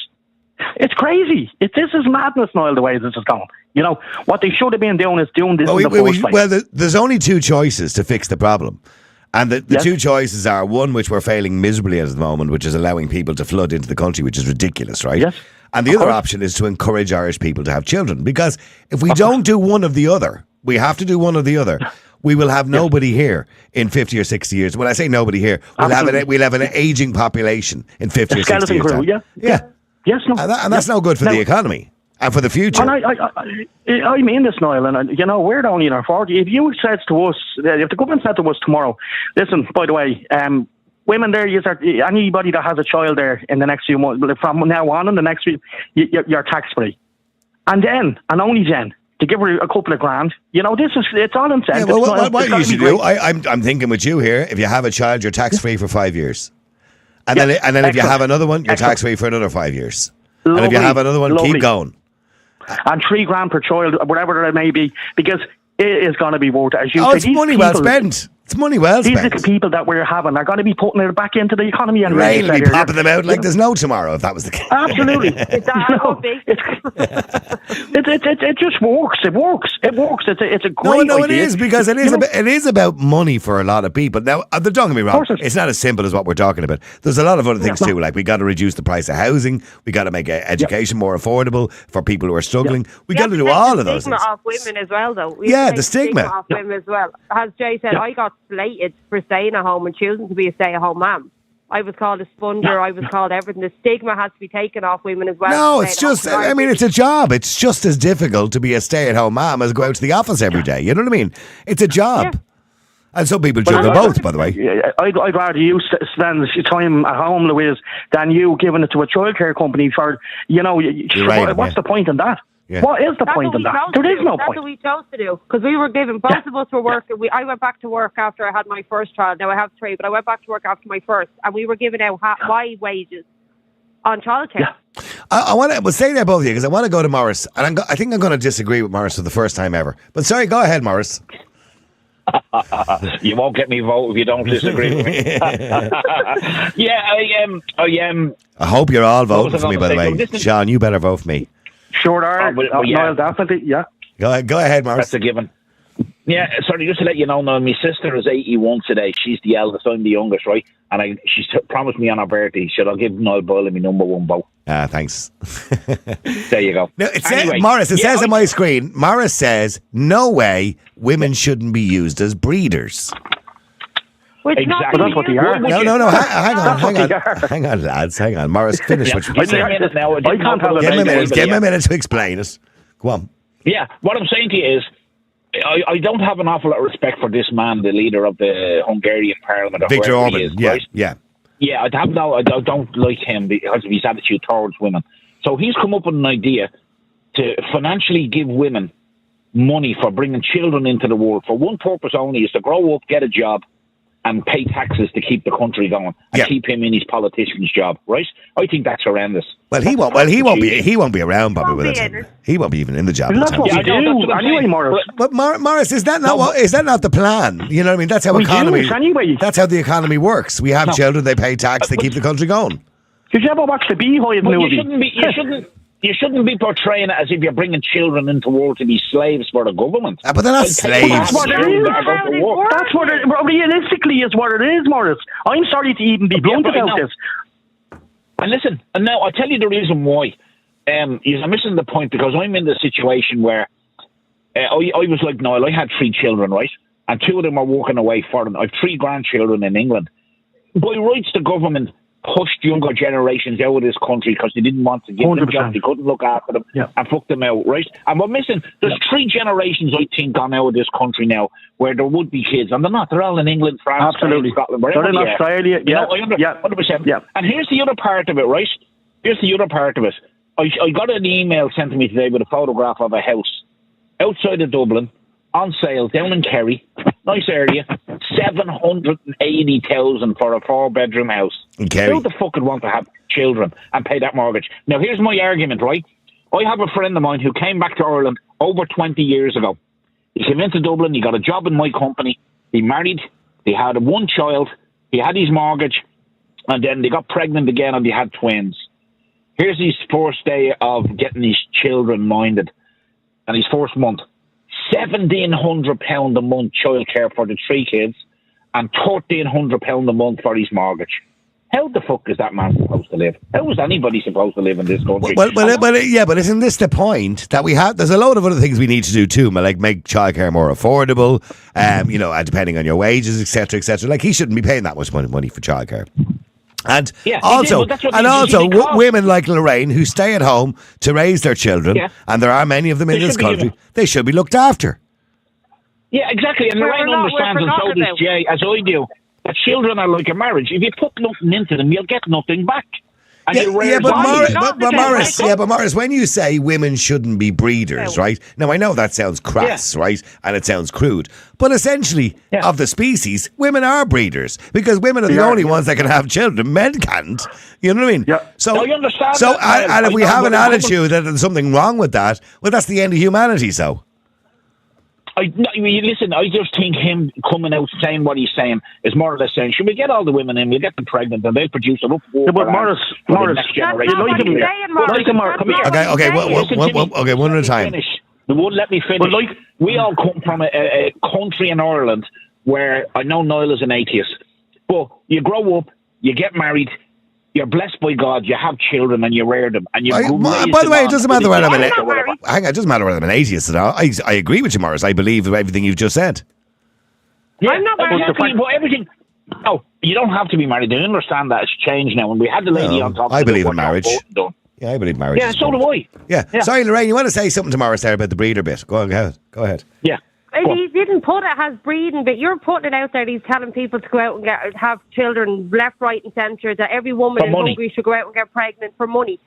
It's crazy. This is madness, Niall, the way this is going. You know, what they should have been doing is doing this in the first place. Well, there's only 2 choices to fix the problem. And the 2 choices are, one, which we're failing miserably at the moment, which is allowing people to flood into the country, which is ridiculous, right? Yes. And the other option is to encourage Irish people to have children. Because if we don't do one of the other, we have to do one or the other. We will have nobody here in 50 or 60 years. When I say nobody here, we'll have an aging population in 50 or 60 years. Yeah. Yes, no. And that's no good for the economy and for the future. And I mean this, Niall, and you know, we're only in our 40s. If you said to us, if the government said to us tomorrow, listen, by the way, women there, anybody that has a child there in the next few months, from now on in the next few, you're tax free. And then, and only then, to give her a couple of grand, you know, it's all incentive. Yeah, well, what you should do, I'm thinking with you here, if you have a child, you're tax free for 5 years. And then if you have another one, you're tax free for another 5 years. And if you have another one, keep going. And $3,000 per child, whatever it may be, because it is going to be worth it. As you it's money well spent. It's money well These spent. little people that we're having are going to be putting it back into the economy and Really be popping them out like there's no tomorrow if that was the case. Absolutely. Is that You how know, big? it just works. It works. It's a great No, it idea. is because it is about money for a lot of people. Now, don't get me wrong, course it is. it's not as simple as what we're talking about. There's a lot of other things too, like we got to reduce the price of housing, we got to make education more affordable for people who are struggling. We got to do all of those stigma things. off women as well, though. We Yeah, have to the take stigma. off women as well. As Jay said, I got slated for staying at home and choosing to be a stay-at-home mum. I was called a sponger. I was called everything. The stigma has to be taken off women as well. No, it's just, I mean, it's a job. It's just as difficult to be a stay-at-home mom as go out to the office every day. You know what I mean? It's a job. Yeah. And some people juggle both, by the way. Yeah, I'd rather you spend time at home, Louise, than you giving it to a childcare company for, right, what's the point in that? Yeah. What is the That's point what in we that? chose to There is do. no That's point. what we chose to do because we were given, both of us were working. I went back to work after I had my first child. Now I have 3, but I went back to work after my first, and we were giving out my wages on childcare. Yeah. I want to say that both of you because I want to go to Morris, and I think I'm going to disagree with Morris for the first time ever. But sorry, go ahead, Morris. You won't get me vote if you don't disagree with me. Yeah, I hope you're all voting was I for me, gonna by the say? way. Listen- Sean, you better vote for me. Sure are. yeah. Niall, definitely, yeah. Go ahead, Morris. that's a given. Yeah, sorry, just to let you know, now, my sister is 81 today. She's the eldest, I'm the youngest, right? And she's promised me on her birthday, she said, I'll give Niall Boyle my number 1 vote. Thanks. There you go. No, it says, Anyway, Morris, it yeah, says on my screen, Morris says, no way women shouldn't be used as breeders. Which Exactly. But that's what they are. No, hang That's what they are. on. Hang on, lads, hang on. Morris, finish what you Give me a minute now. I can't have a Give him a baby. minute, give him a minute to explain it. Go on. Yeah, what I'm saying to you is, I don't have an awful lot of respect for this man, the leader of the Hungarian parliament. Or Victor whoever he Orban, is, right? yeah. Yeah, I don't like him because of his attitude towards women. So he's come up with an idea to financially give women money for bringing children into the world for one purpose only, is to grow up, get a job, and pay taxes to keep the country going and Yeah. keep him in his politician's job, right? I think that's horrendous. Well, he won't be around, Bobby, with Won't us. be in it. He won't be even in the job. Isn't by the that time what he's- we Yeah, I know, that's do what I'm anyway, saying. Morris? But Morris, is that not the plan? You know what I mean? That's how We do economy. it anyway. That's how the economy works. We have children, they pay tax, they keep the country going. Did you ever watch the Beehive But movie? you shouldn't be portraying it as if you're bringing children into the world to be slaves for the government. But they're not I'll tell you slaves. That's what it children is. that are going to work. That's what it realistically is what it is, Morris. I'm sorry to even be blunt but I about know. this. And listen, and now I'll tell you the reason why. You're missing the point because I'm in the situation where I was like Niall, I had 3 children, right? And 2 of them are walking away foreign. I have 3 grandchildren in England. By rights, the government pushed younger generations out of this country because they didn't want to give them 100%. jobs, they couldn't look after them, and fuck them out, right? And we're missing, there's 3 generations, I think, gone out of this country now where there would be kids, and they're not. They're all in England, France, Absolutely. Scotland, wherever They're in they are. Australia, You yeah, know, I under- yeah. 100%. Yeah. And here's the other part of it, right? Here's the other part of it. I got an email sent to me today with a photograph of a house outside of Dublin, on sale, down in Kerry, nice area, 780,000 for a 4-bedroom house. In Kerry? Who the fuck would want to have children and pay that mortgage? Now, here's my argument, right? I have a friend of mine who came back to Ireland over 20 years ago. He came into Dublin, he got a job in my company, he married, he had 1 child, he had his mortgage, and then they got pregnant again and they had twins. Here's his first day of getting his children minded, and his first month. £1,700 a month childcare for the 3 kids, and £1,300 a month for his mortgage. How the fuck is that man supposed to live? How is anybody supposed to live in this country? But isn't this the point that we have? There's a load of other things we need to do too, like make childcare more affordable. Depending on your wages, etc., etc. Like he shouldn't be paying that much money for childcare. And Yeah, also, but that's what they cost. women like Lorraine who stay at home to raise their children, Yeah. and there are many of them in They this should be country, given- they should be looked after. Yeah, exactly. And Well, Lorraine we're not- we're understands, and so forgotten does about. Jay, as I do, that children are like a marriage. If you put nothing into them, you'll get nothing back. And Yeah, you'll yeah, raise but, money. Morris, not but the Morris, same. yeah, but Morris, when you say women shouldn't be breeders, right? Now I know that sounds crass, right, and it sounds crude, but essentially, Yeah. of the species, women are breeders because women are the only ones that can have children. Men can't. You know what I mean? Yeah. So, No, I understand so, that, Niall. and if I we know, have but an the woman- attitude that there's something wrong with that, well, that's the end of humanity. So, Listen, I just think him coming out saying what he's saying is more or less saying, should we get all the women in, we'll get them pregnant, and they'll produce enough water but Morris, for the next generation. Okay, one at a time. They won't let me finish. We all come from a country in Ireland where I know Niall is an atheist, but you grow up, you get married, you're blessed by God, you have children, and you rear them. And by the way, it doesn't matter whether I'm it doesn't matter whether I'm an atheist or not. I agree with you, Morris. I believe everything you've just said. Yeah, I'm not married. Everything. No, you don't have to be married. I understand that it's changed now. And we had the lady on top. I believe in marriage. Yeah, I believe marriage. Yeah, so do I. Yeah. Sorry, Lorraine, you want to say something to Morris there about the breeder bit? Go ahead. Yeah. He didn't put it as breeding, but you're putting it out there. He's telling people to go out and have children left, right, and centre. That every woman in Hungary should go out and get pregnant for money.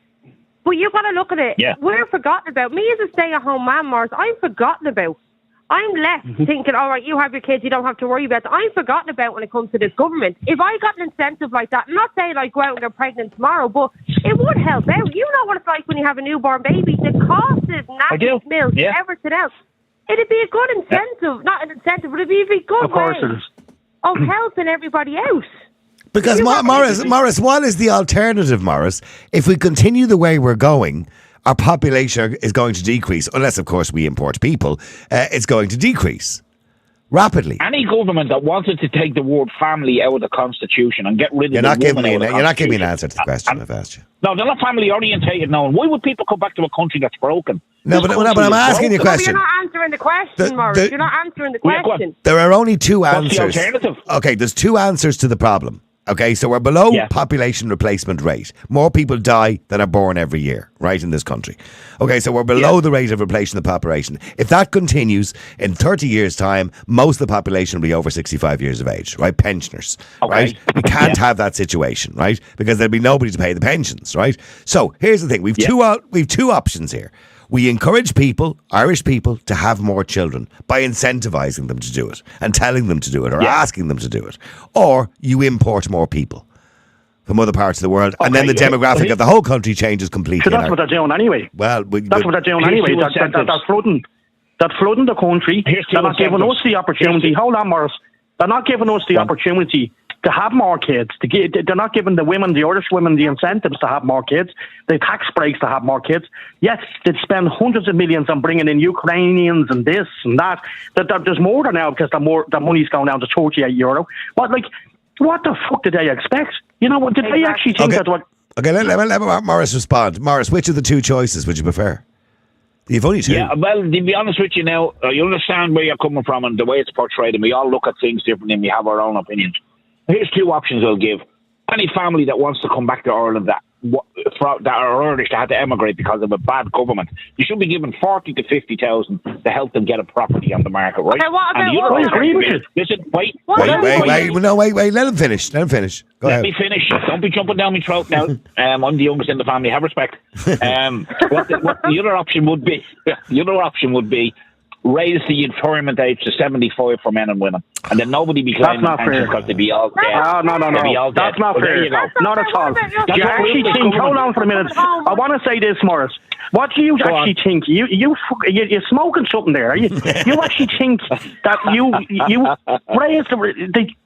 But you've got to look at it. Yeah. We're forgotten about. Me as a stay-at-home man, Morris, I'm forgotten about. I'm left thinking, all right, you have your kids, you don't have to worry about it. I'm forgotten about when it comes to this government. If I got an incentive like that, I'm not saying I'd go out and get pregnant tomorrow, but it would help out. You know what it's like when you have a newborn baby. The cost of nappy milk, everything else. It'd be a good incentive, not an incentive, but it'd be a good way of helping everybody else. Because Morris, what is the alternative, Morris? If we continue the way we're going, our population is going to decrease, unless, of course, we import people. It's going to decrease rapidly. Any government that wanted to take the word family out of the Constitution and get rid of You're not giving me an answer to the question I've asked you. No, they're not family orientated now. Why would people come back to a country that's broken? No, but I'm asking you a question. You're not answering the question, Morris. You're not answering the question. There are only two answers. What's the alternative? Okay, there's two answers to the problem. Okay, so we're below population replacement rate. More people die than are born every year, right, in this country. Okay, so we're below the rate of replacing the population. If that continues, in 30 years' time, most of the population will be over 65 years of age, right? Pensioners, right? We can't have that situation, right? Because there'll be nobody to pay the pensions, right? So here's the thing. We've two options here. We encourage people, Irish people, to have more children by incentivising them to do it and telling them to do it or asking them to do it. Or you import more people from other parts of the world and then the demographic of the whole country changes completely. So that's what they're doing anyway. Well, that's what they're doing anyway. That's flooding the country. They're not giving us the opportunity. Hold on, Morris. They're not giving us the opportunity to have more kids. They're not giving the women, the Irish women, the incentives to have more kids, the tax breaks to have more kids. Yes, they'd spend hundreds of millions on bringing in Ukrainians and this and that. There's more there now because the money's going down to €38. But what the fuck did they expect? You know what? Did they actually think that? Okay, let Morris respond. Morris, which of the two choices would you prefer? You've only two. Yeah, well, to be honest with you now, you understand where you're coming from and the way it's portrayed, and we all look at things differently and we have our own opinions. Here's two options I'll give. Any family that wants to come back to Ireland that are Irish that had to emigrate because of a bad government, you should be given 40 to 50,000 to help them get a property on the market, right? Okay, I agree with you. Listen, wait. Let him finish. Go ahead. Let me finish. Don't be jumping down my throat now. I'm the youngest in the family. Have respect. What the other option would be, raise the retirement age to 75 for men and women, and then nobody be claiming pensions because they'd be all dead. No. That's not fair. There you go. Not at all. Do you actually think? Hold on for a minute. I want to say this, Morris. What do you actually think? You're smoking something there. You actually think that you raised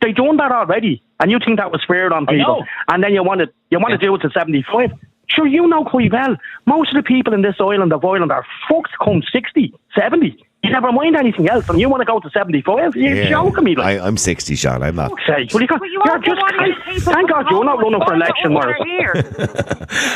they done that already, and you think that was fair on people, and then you want to do it to 75. Sure, you know quite well. Most of the people in this island of Ireland are fucked come 60, 70. You never mind anything else, and you want to go to 75? You're joking me. I'm 60, Sean. I'm not. Thank God you're not running for election, Morris.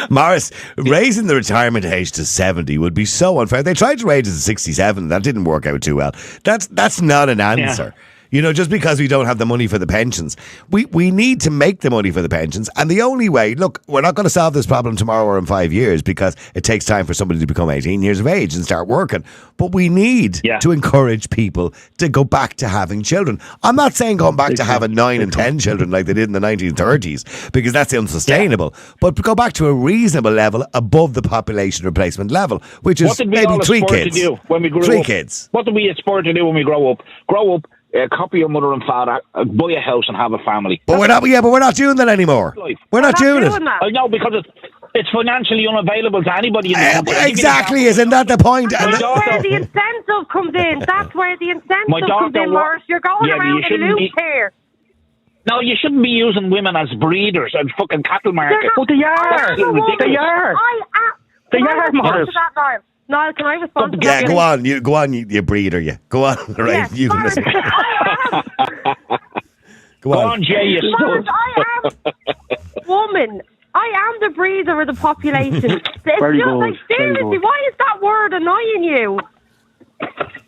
Morris, raising the retirement age to 70 would be so unfair. They tried to raise it to 67. That didn't work out too well. That's not an answer. Yeah. You know, just because we don't have the money for the pensions. We need to make the money for the pensions. And the only way, look, we're not going to solve this problem tomorrow or in 5 years because it takes time for somebody to become 18 years of age and start working. But we need to encourage people to go back to having children. I'm not saying going back to having 9 and 10 children like they did in the 1930s because that's unsustainable. But go back to a reasonable level above the population replacement level, which is maybe 3 kids. To do when we grow 3 up? Kids. What do we aspire to do when we grow up? Copy your mother and father, buy a house and have a family. But we're not doing that anymore. We're not doing it. I know, because It's financially unavailable to anybody in the country. Exactly, isn't that the point? And That's where the incentive comes in. That's where the incentive My comes daughter in, Morris. You're going Yeah, but you around a shouldn't loop be- here. No, you shouldn't be using women as breeders and fucking cattle markets. But they are. Absolutely ridiculous. They are. Can They I are, respond Morris. to that, Niall? Niall, can I respond to yeah, that? go on, you breeder, you. Go on, right? You can Morris, listen. I am. Go Go on. on, Jay, you Morris, stud. I am woman. I am the breeder of the population. It's Very just good, like, very seriously, good. why is that word annoying you?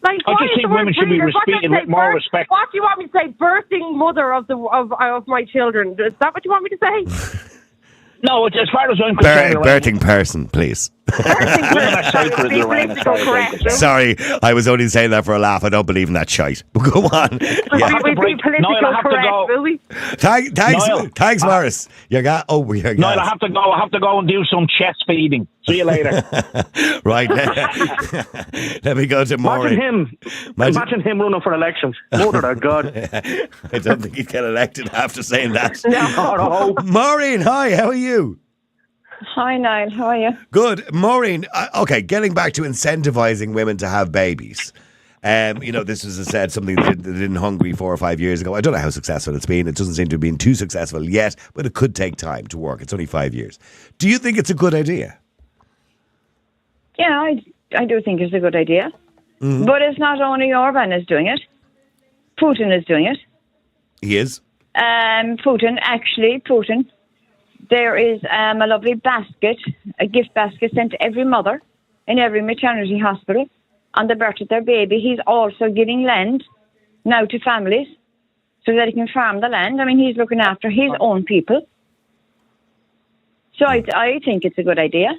Like, I why just is think the word women should be breeder? What do you treated with say, more respect. What do you want me to say? Birthing mother of my children. Is that what you want me to say? No, it's as far as I'm concerned. Birthing person, please. Birthing Women are sacred, Be Lorraine, as far political as I'm correct. concerned. Sorry, I was only saying that for a laugh. I don't believe in that shite. But go on. Yeah. have to We'll be break- political Niall, I have to correct, go. will we? Thanks, Niall, Morris. You're you're No, I have to go. I have to go and do some chest feeding. See you later. Right. Let me go to Maureen. Imagine him running for elections. Mother of God. I don't think he'd get elected after saying that. No. Maureen, hi, how are you? Hi, Niall. How are you? Good. Maureen, okay, getting back to incentivizing women to have babies. This was, as I said, something that did in Hungary 4 or 5 years ago. I don't know how successful it's been. It doesn't seem to have been too successful yet, but it could take time to work. It's only 5 years. Do you think it's a good idea? Yeah, I do think it's a good idea. Mm-hmm. But it's not only Orban is doing it. Putin is doing it. He is? Putin. There is a lovely basket, a gift basket sent to every mother in every maternity hospital on the birth of their baby. He's also giving land now to families so that he can farm the land. I mean, he's looking after his own people. So I think it's a good idea.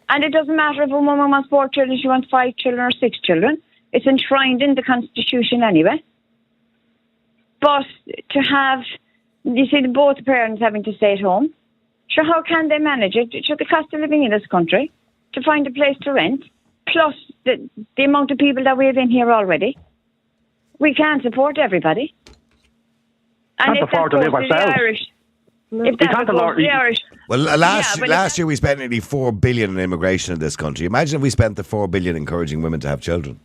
And it doesn't matter if a woman wants 4 children, she wants 5 children or 6 children. It's enshrined in the Constitution anyway. But to have, you see, both parents having to stay at home, sure, how can they manage it? Sure, the cost of living in this country, to find a place to rent, plus the amount of people that we have in here already. We can't support everybody. And Can't afford to live ourselves. If that can't goes afford- to the Irish, Well, but last year we spent nearly 4 billion on immigration in this country. Imagine if we spent the 4 billion encouraging women to have children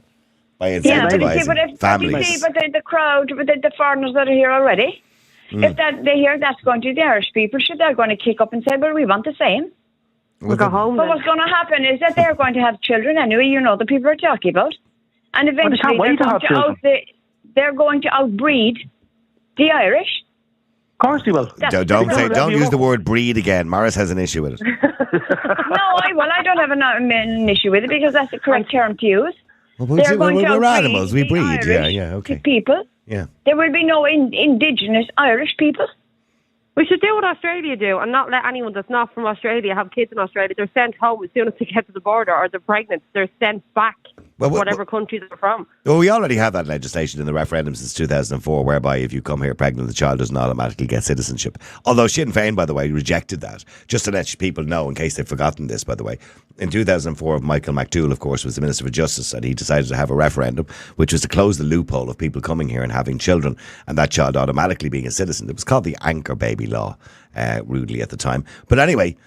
by yeah, but incentivizing families. but the crowd, the foreigners that are here already, if they hear that's going to the Irish people, sure, they're going to kick up and say, well, we want the same. We'll go home But then. what's going to happen is that they're going to have children anyway, the people are talking about. And eventually can't wait to have children. they're going to outbreed the Irish. Of course he will. Don't use the word breed again. Morris has an issue with it. I don't have an issue with it because that's the correct term to use. Well, They're going to we're outbreed animals. We the breed. Irish Yeah, okay. people. Yeah. There will be no indigenous Irish people. We should do what Australia do and not let anyone that's not from Australia have kids in Australia. They're sent home as soon as they get to the border, or they're pregnant. They're sent back to whatever country they're from. Well, we already have that legislation in the referendum since 2004, whereby if you come here pregnant, the child doesn't automatically get citizenship. Although Sinn Féin, by the way, rejected that. Just to let people know, in case they've forgotten this, by the way. In 2004, Michael McDougall, of course, was the Minister for Justice, and he decided to have a referendum, which was to close the loophole of people coming here and having children, and that child automatically being a citizen. It was called the Anchor Baby Law. Rudely at the time. But anyway,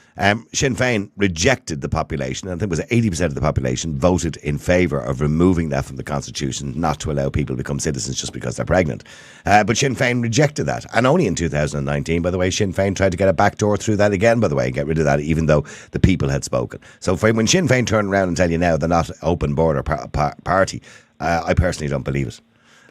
Sinn Féin rejected the population, and I think it was 80% of the population voted in favour of removing that from the Constitution, not to allow people to become citizens just because they're pregnant. But Sinn Féin rejected that. And only in 2019, by the way, Sinn Féin tried to get a backdoor through that again, by the way, and get rid of that, even though the people had spoken. So when Sinn Féin turn around and tell you now they're not open border party, I personally don't believe it.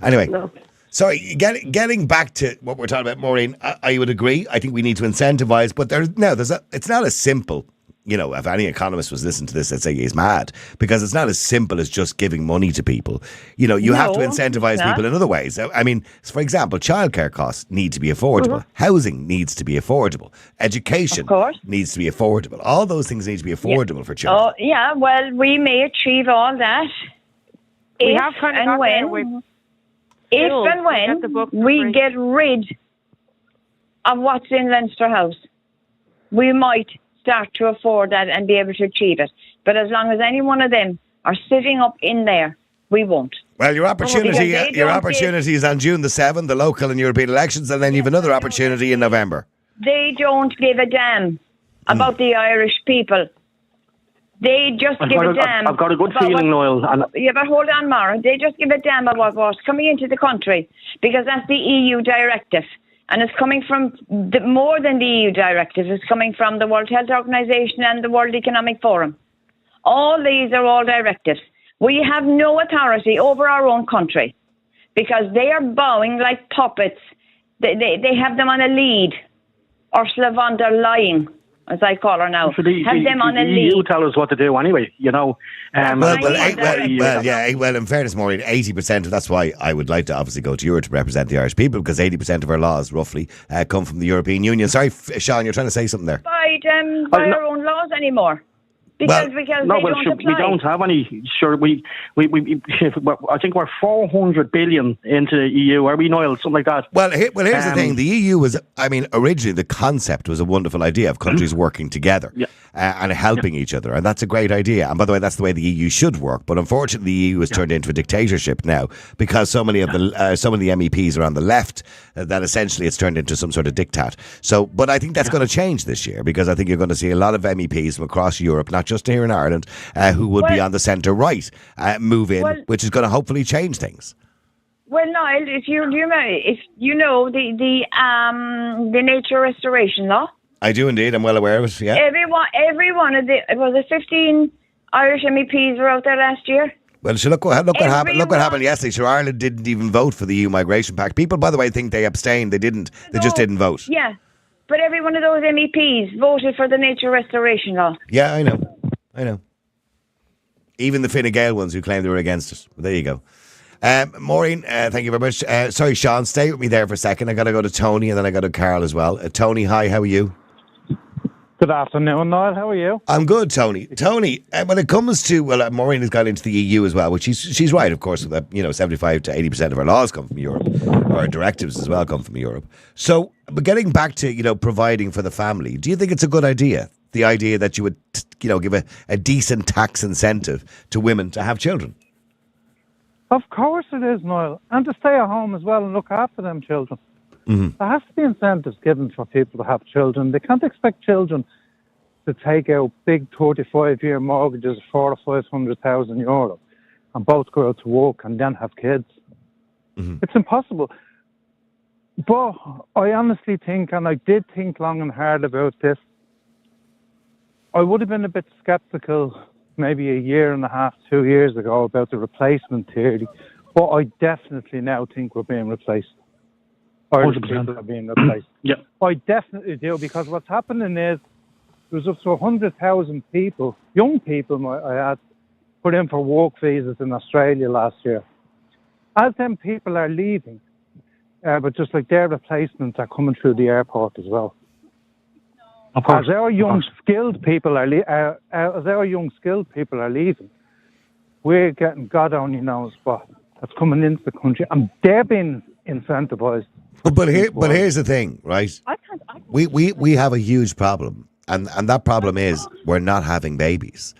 Anyway. No. Sorry, getting back to what we're talking about, Maureen, I would agree. I think we need to incentivise, but it's not as simple. If any economist was listening to this, they'd say he's mad, because it's not as simple as just giving money to people. You have to incentivise people in other ways. I mean, for example, childcare costs need to be affordable. Mm-hmm. Housing needs to be affordable. Education needs to be affordable. All those things need to be affordable for children. Oh, yeah, well, we may achieve all that. We if have kind of and got when, there with if bills. and We get the book when for we free. get rid of what's in Leinster House, we might start to afford that and be able to achieve it. But as long as any one of them are sitting up in there, we won't. Well, your opportunity Because they don't is on June the 7th, the local and European elections, and then you have another opportunity in November. They don't give a damn. about the Irish people. They just give a damn. I've got a good feeling, Noel. Yeah, but hold on, Mara. They just give a damn about what's coming into the country because that's the EU directive. And it's coming from more than the EU directive. It's coming from the World Health Organization and the World Economic Forum. All these are all directives. We have no authority over our own country because they are bowing like puppets. They have them on a lead. Ursula von der Leyen, as I call her now, have them on a lead. You tell us what to do anyway, you know. Well, in fairness, Maureen, 80%, that's why I would like to obviously go to Europe to represent the Irish people, because 80% of our laws, roughly, come from the European Union. Sorry, Sean, you're trying to say something there. By our own laws anymore. Because we don't have any. Sure, I think we're 400 billion into the EU. Are we, Noel? Something like that. Well, here's the thing. The EU was, originally the concept was a wonderful idea of countries working together and helping each other, and that's a great idea. And by the way, that's the way the EU should work. But unfortunately, the EU has turned into a dictatorship now because so many of the MEPs are on the left that essentially it's turned into some sort of diktat. So, but I think that's going to change this year because I think you're going to see a lot of MEPs from across Europe, not just here in Ireland, who would be on the centre right, move in, which is going to hopefully change things. Well, Niall, if you know the nature restoration law. I do indeed. I'm well aware of it. Yeah. Every one of the 15 Irish MEPs were out there last year. Well, look what happened. Look what happened yesterday. Sure, Ireland didn't even vote for the EU Migration Pact. People, by the way, think they abstained. They didn't. They just didn't vote. Yeah. But every one of those MEPs voted for the nature restoration law. Yeah, I know. Even the Fine Gael ones who claimed they were against it. There you go. Maureen, thank you very much. Sorry, Sean, stay with me there for a second. I got to go to Tony and then I got to Carl as well. Tony, hi, how are you? Good afternoon, Niall. How are you? I'm good, Tony. Tony, when it comes to, Maureen has gone into the EU as well, which she's right, of course, that 75 to 80% of our laws come from Europe, or our directives as well come from Europe. So, but getting back to, providing for the family, do you think it's a good idea? The idea that you would, give a decent tax incentive to women to have children? Of course it is, Niall. And to stay at home as well and look after them children. Mm-hmm. There has to be incentives given for people to have children. They can't expect children to take out big 35-year mortgages of €400,000 or €500,000 and both go out to work and then have kids. Mm-hmm. It's impossible. But I honestly think, and I did think long and hard about this, I would have been a bit sceptical maybe a year and a half, 2 years ago about the replacement theory, but I definitely now think we're being replaced. Irish people are being replaced. Yeah. I definitely do, because what's happening is there's up to 100,000 people, young people might I add, put in for work visas in Australia last year. As them people are leaving, but just like their replacements are coming through the airport as well. Of course. As our young skilled people are leaving, we're getting God only knows what that's coming into the country, and they're being incentivised. But here's the thing, right? We have a huge problem, and that problem is we're not having babies.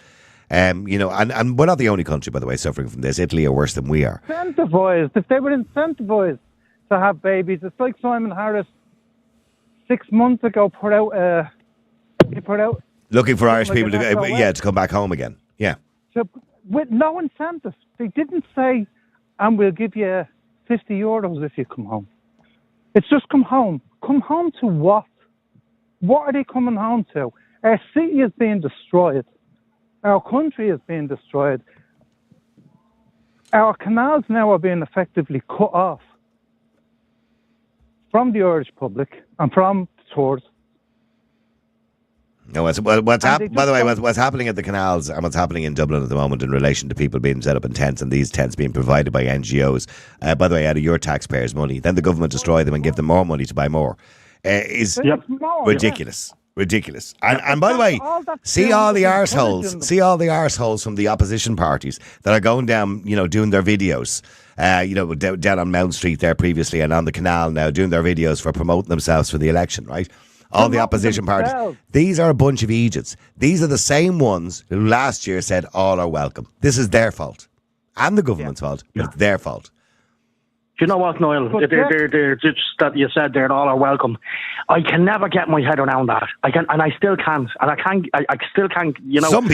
And we're not the only country, by the way, suffering from this. Italy are worse than we are. Incentivised. If they were incentivised to have babies, it's like Simon Harris 6 months ago put out looking for Irish people to come back home again. Yeah. So with no incentive, they didn't say, "And we'll give you €50 if you come home." It's just come home. Come home to what? What are they coming home to? Our city is being destroyed. Our country is being destroyed. Our canals now are being effectively cut off from the Irish public and from tourists. No, what's happening at the canals and what's happening in Dublin at the moment in relation to people being set up in tents and these tents being provided by NGOs, by the way, out of your taxpayers' money, then the government destroy them and give them more money to buy more, is ridiculous. Ridiculous. And by the way, see all the arseholes from the opposition parties that are going down, doing their videos, down on Mount Street there previously and on the canal now, doing their videos for promoting themselves for the election, right? All the opposition parties. These are a bunch of idiots. These are the same ones who last year said all are welcome. This is their fault. And the government's fault, but it's their fault. Do you know what, Niall? They're just that you said they're all are welcome. I can never get my head around that. I still can't. And I still can't, you know. Some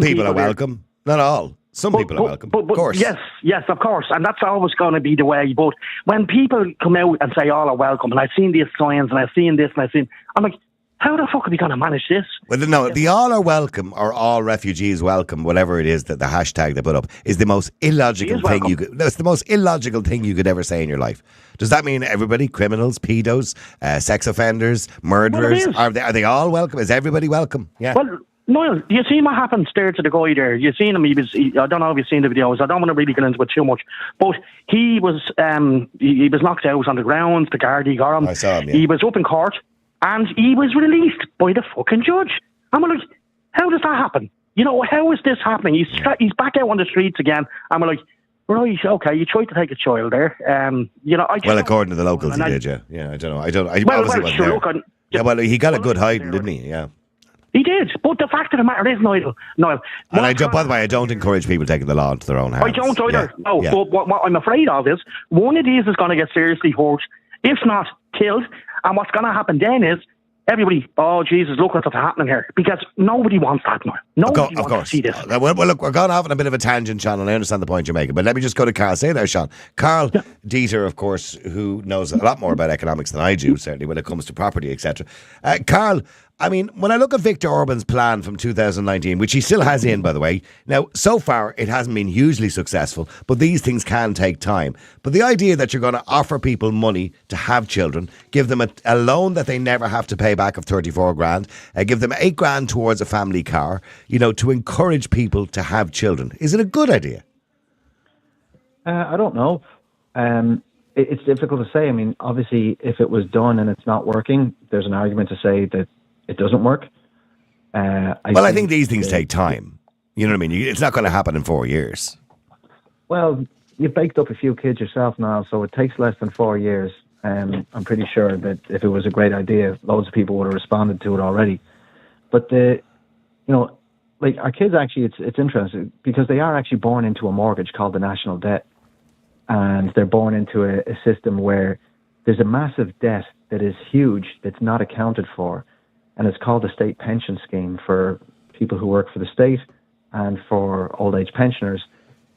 people are welcome. Not all. Some people are welcome. Of course. Yes, of course. And that's always going to be the way. But when people come out and say all are welcome, and I've seen these signs, and I've seen this, and I'm like, how the fuck are we going to manage this? Well, no, the all are welcome or all refugees welcome, whatever it is that the hashtag they put up, is the most illogical thing you could. It's the most illogical thing you could ever say in your life. Does that mean everybody, criminals, pedos, sex offenders, murderers, are they all welcome? Is everybody welcome? Yeah. Well, Niall, you seen what happened there to the guy there? You seen him? I don't know if you've seen the videos. I don't want to really get into it too much, but he was knocked out on the ground. The Gardaí got him. I saw him. Yeah. He was up in court. And he was released by the fucking judge. I'm like, how does that happen? You know, how is this happening? He's back out on the streets again. I'm like, right, okay, you tried to take a child there. You know, according to the locals, he did, yeah. Yeah, I don't know. Obviously wasn't there. Yeah, well, he got a good hiding, didn't he? Yeah. He did, but the fact of the matter is, Niall. And by the way, I don't encourage people taking the law into their own hands. I don't either. Yeah. No, but what I'm afraid of is one of these is going to get seriously hurt, if not killed. And what's going to happen then is everybody, oh, Jesus, look what's happening here. Because nobody wants that now. Nobody wants to see this. Well, look, we're going off on a bit of a tangent, Sean, and I understand the point you're making. But let me just go to Carl. Say there, Sean. Carl Dieter, of course, who knows a lot more about economics than I do, certainly when it comes to property, etc. Carl, I mean, when I look at Viktor Orban's plan from 2019, which he still has in, by the way, now, so far, it hasn't been hugely successful, but these things can take time. But the idea that you're going to offer people money to have children, give them a loan that they never have to pay back of 34 grand, give them 8 grand towards a family car, you know, to encourage people to have children. Is it a good idea? I don't know. It's difficult to say. I mean, obviously, if it was done and it's not working, there's an argument to say that it doesn't work. I think these things take time. You know what I mean? It's not going to happen in 4 years. Well, you've baked up a few kids yourself now, so it takes less than 4 years. I'm pretty sure that if it was a great idea, loads of people would have responded to it already. But like our kids, actually, it's interesting because they are actually born into a mortgage called the national debt, and they're born into a system where there's a massive debt that is huge that's not accounted for. And it's called the state pension scheme for people who work for the state and for old age pensioners.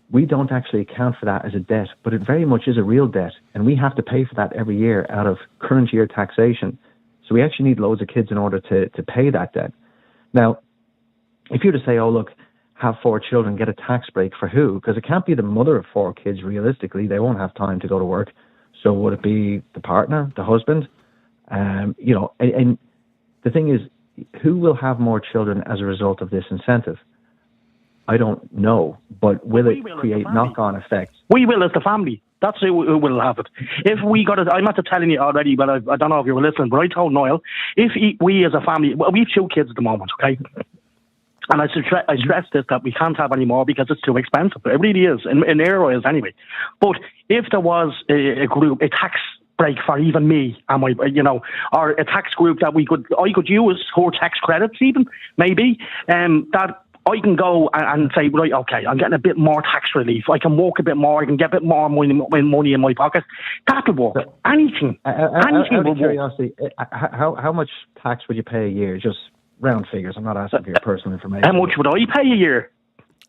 We don't actually account for that as a debt, but it very much is a real debt. And we have to pay for that every year out of current year taxation. So we actually need loads of kids in order to pay that debt. Now, if you were to say, oh, look, have 4 children, get a tax break for who? Because it can't be the mother of 4 kids, realistically. They won't have time to go to work. So would it be the partner, the husband? And the thing is, who will have more children as a result of this incentive? I don't know, but will it create knock-on effects? We will as the family. That's who will have it. If we got it, I'm not telling you already, but I don't know if you were listening, but I told Niall, if we as a family, well, we have 2 kids at the moment, okay? And I stress this, that we can't have any more because it's too expensive. It really is, in areas anyway. But if there was a group, a tax break for even me and my, or a tax group that I could use for tax credits even, maybe, that I can go and say, right, okay, I'm getting a bit more tax relief. I can work a bit more. I can get a bit more money in my pocket. That'll work. Anything out will of curiosity, how much tax would you pay a year? Just round figures. I'm not asking for your personal information. How much would I pay a year?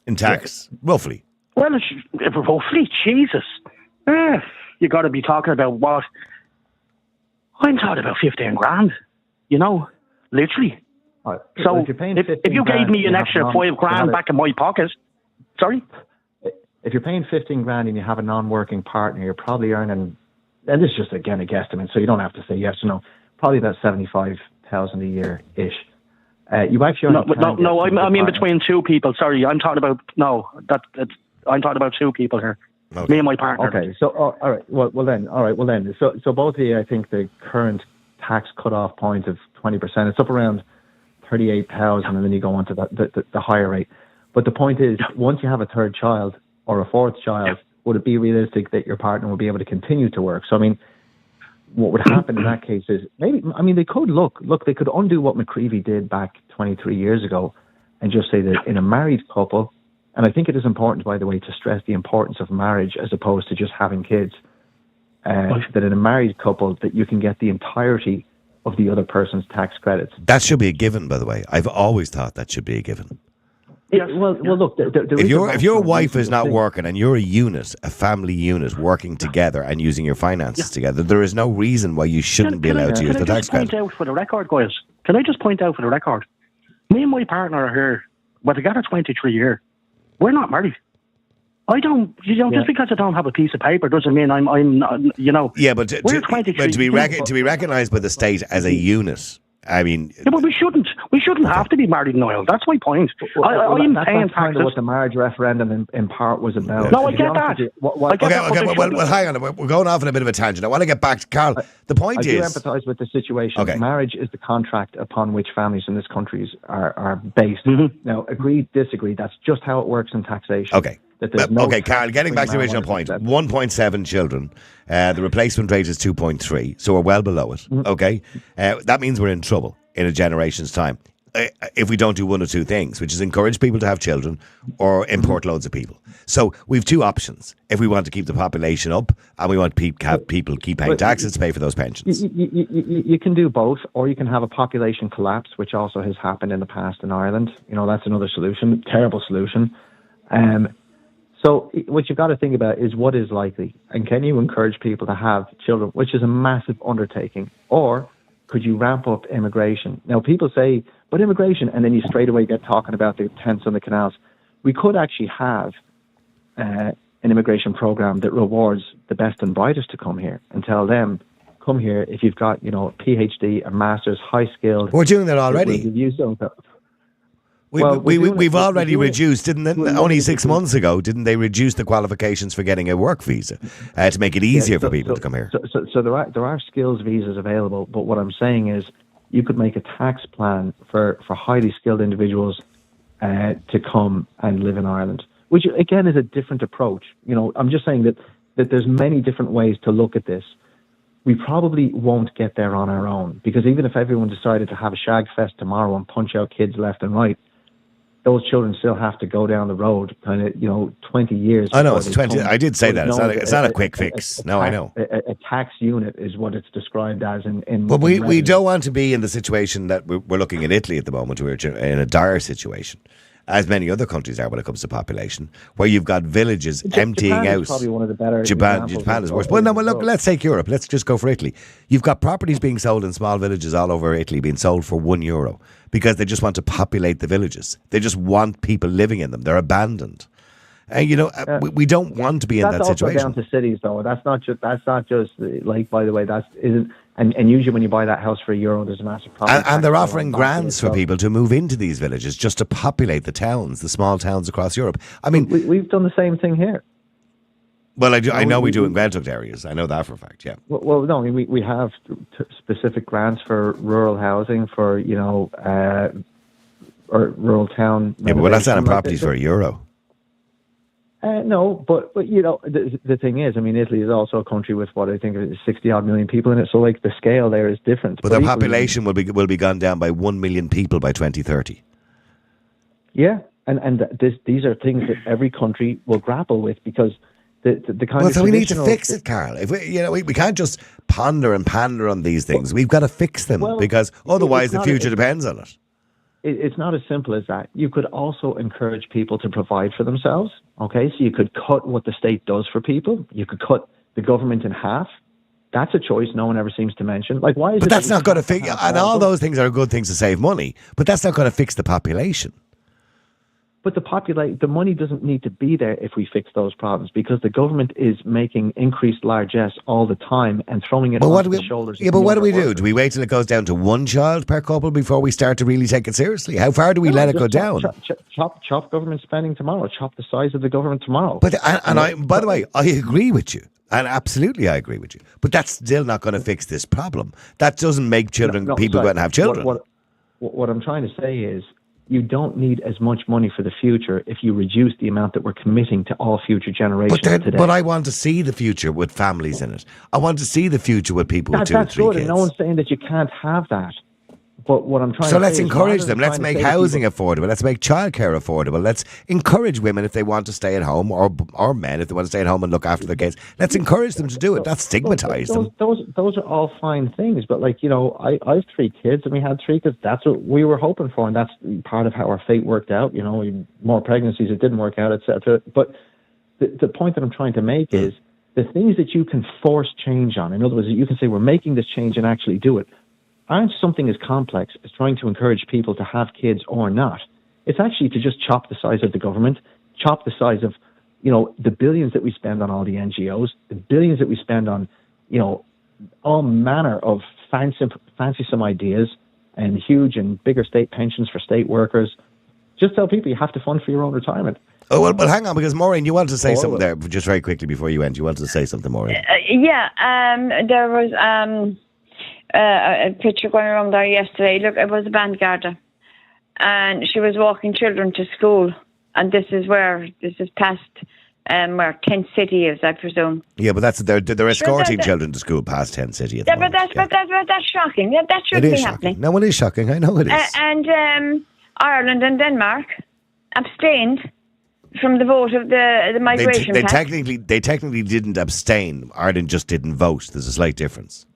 In tax, roughly. Well, roughly, Jesus. You got to be talking about what? I'm talking about 15 grand, literally. Right. So if you gave me an extra 5 grand back in my pocket, sorry? If you're paying 15 grand and you have a non-working partner, you're probably earning, and this is just again a guesstimate, so you don't have to say yes or no, probably about 75,000 a year-ish. You actually I mean between 2 people. Sorry, I'm talking about I'm talking about 2 people here. Okay. Me and my partner. Okay, so all right. Well then. So both of you, I think the current tax cutoff point of 20%. It's up around 38,000, and then you go on to the higher rate. But the point is, once you have a 3rd child or a 4th child, would it be realistic that your partner will be able to continue to work? So I mean, what would happen in that case is they could they could undo what McCreevy did back 23 years ago, and just say that in a married couple. And I think it is important, by the way, to stress the importance of marriage as opposed to just having kids. that in a married couple that you can get the entirety of the other person's tax credits. That should be a given, by the way. I've always thought that should be a given. Well, look. There If your wife is not working and you're a unit, a family unit, working together and using your finances together, there is no reason why you shouldn't be allowed to use the tax credit. Can I just point out for the record, guys? Can I just point out for the record? Me and my partner are here. We're together 23 years. We're not married. I don't, just because I don't have a piece of paper doesn't mean I'm not, Yeah, but to be recognised by the state as a unit, I mean... Yeah, but we shouldn't. We shouldn't have to be married, Niall. That's my point. I'm paying taxes. Kind of what the marriage referendum in part was about. No, I get that. Well, hang on. We're going off on a bit of a tangent. I want to get back to Carl. The point is... I do empathise with the situation. Okay. Marriage is the contract upon which families in this country are based. Mm-hmm. Now, agree, disagree. That's just how it works in taxation. Okay. Okay, Carl, getting back to the original point, 1.7 children, the replacement rate is 2.3, so we're well below it, okay? That means we're in trouble in a generation's time if we don't do one or two things, which is encourage people to have children or import loads of people. So we've two options. If we want to keep the population up and we want people keep paying taxes to pay for those pensions. You can do both, or you can have a population collapse, which also has happened in the past in Ireland. That's another solution, terrible solution. So what you've got to think about is what is likely, and can you encourage people to have children, which is a massive undertaking, or could you ramp up immigration? Now, people say, but immigration, and then you straight away get talking about the tents on the canals. We could actually have an immigration program that rewards the best and brightest to come here and tell them, come here if you've got, a PhD, a master's, high skilled. We're doing that already. We've already reduced, didn't they? Only 6 months ago, didn't they reduce the qualifications for getting a work visa to make it easier for people to come here? So there are skills visas available, but what I'm saying is you could make a tax plan for highly skilled individuals to come and live in Ireland, which again is a different approach. I'm just saying that there's many different ways to look at this. We probably won't get there on our own, because even if everyone decided to have a shag fest tomorrow and punch out kids left and right, those children still have to go down the road 20 years. I know, it's 20. I did say that. It's not a quick fix. I know. A tax unit is what it's described as. But we don't want to be in the situation that we're looking at Italy at the moment. We're in a dire situation, as many other countries are when it comes to population, where you've got villages emptying out. Japan is probably one of the better Japan is worse. Well, look, let's take Europe. Let's just go for Italy. You've got properties being sold in small villages all over Italy being sold for €1 because they just want to populate the villages. They just want people living in them. They're abandoned. And we don't want to be in that situation. That's also down to cities, though. That's not just like, by the way, and usually when you buy that house for €1, there's a massive problem. And they're offering grants for people to move into these villages just to populate the towns, the small towns across Europe. I mean, we've done the same thing here. Well, I know we do in well-tucked areas. I know that for a fact. Yeah. Well, no, I mean, we have specific grants for rural housing for or rural town. Yeah, but we're not selling properties for €1. No, but the thing is, I mean, Italy is also a country with what I think is 60-odd million people in it. So like the scale there is different. But their population will be gone down by 1 million people by 2030. Yeah, and these are things that every country will grapple with, because the kind of. So we need to fix it, Carl. If we can't just ponder and pander on these things. We've got to fix them, because otherwise the future depends on it. It's not as simple as that. You could also encourage people to provide for themselves. Okay, so you could cut what the state does for people. You could cut the government in half. That's a choice no one ever seems to mention. Like, why is But that's not going to fix. And all those things are good things to save money, but that's not going to fix the population. But the money doesn't need to be there if we fix those problems, because the government is making increased largesse all the time and throwing it on the shoulders. Yeah, but what do we do? Do we wait till it goes down to one child per couple before we start to really take it seriously? How far do we let it go down? Chop government spending tomorrow. Chop the size of the government tomorrow. But by the way, I agree with you. And absolutely, I agree with you. But that's still not going to fix this problem. That doesn't make people go out and have children. What I'm trying to say is, you don't need as much money for the future if you reduce the amount that we're committing to all future generations today. But I want to see the future with families in it. I want to see the future with people with 2 or 3 kids. That's good, and no one's saying that you can't have that. But what I'm trying So to let's say is encourage rather them. than Let's trying to make say to housing people- affordable. Let's make childcare affordable. Let's encourage women if they want to stay at home, or men if they want to stay at home and look after their kids. Let's encourage them to do it, not stigmatise them. Those are all fine things, but like, you know, I've 3 kids and we had 3 kids. That's what we were hoping for, and that's part of how our fate worked out. You know, more pregnancies, it didn't work out, etc. But the point that I'm trying to make is the things that you can force change on. In other words, you can say we're making this change and actually do it. Aren't something as complex as trying to encourage people to have kids or not. It's actually to just chop the size of the government, chop the size of, you know, the billions that we spend on all the NGOs, the billions that we spend on, you know, all manner of fancy ideas and huge and bigger state pensions for state workers. Just tell people you have to fund for your own retirement. Oh, well, but hang on, because Maureen, you wanted to say something there, just very quickly before you end. You wanted to say something, Maureen. There was a picture going around there yesterday. Look, it was a band garda, and she was walking children to school, and this is past where Tent City is, I presume. Yeah, but they're escorting children to school past Tent City at the moment. But that's shocking. That shouldn't be happening. No, it is shocking. I know it is. And Ireland and Denmark abstained from the vote of the migration They pact. technically didn't abstain. Ireland just didn't vote. There's a slight difference.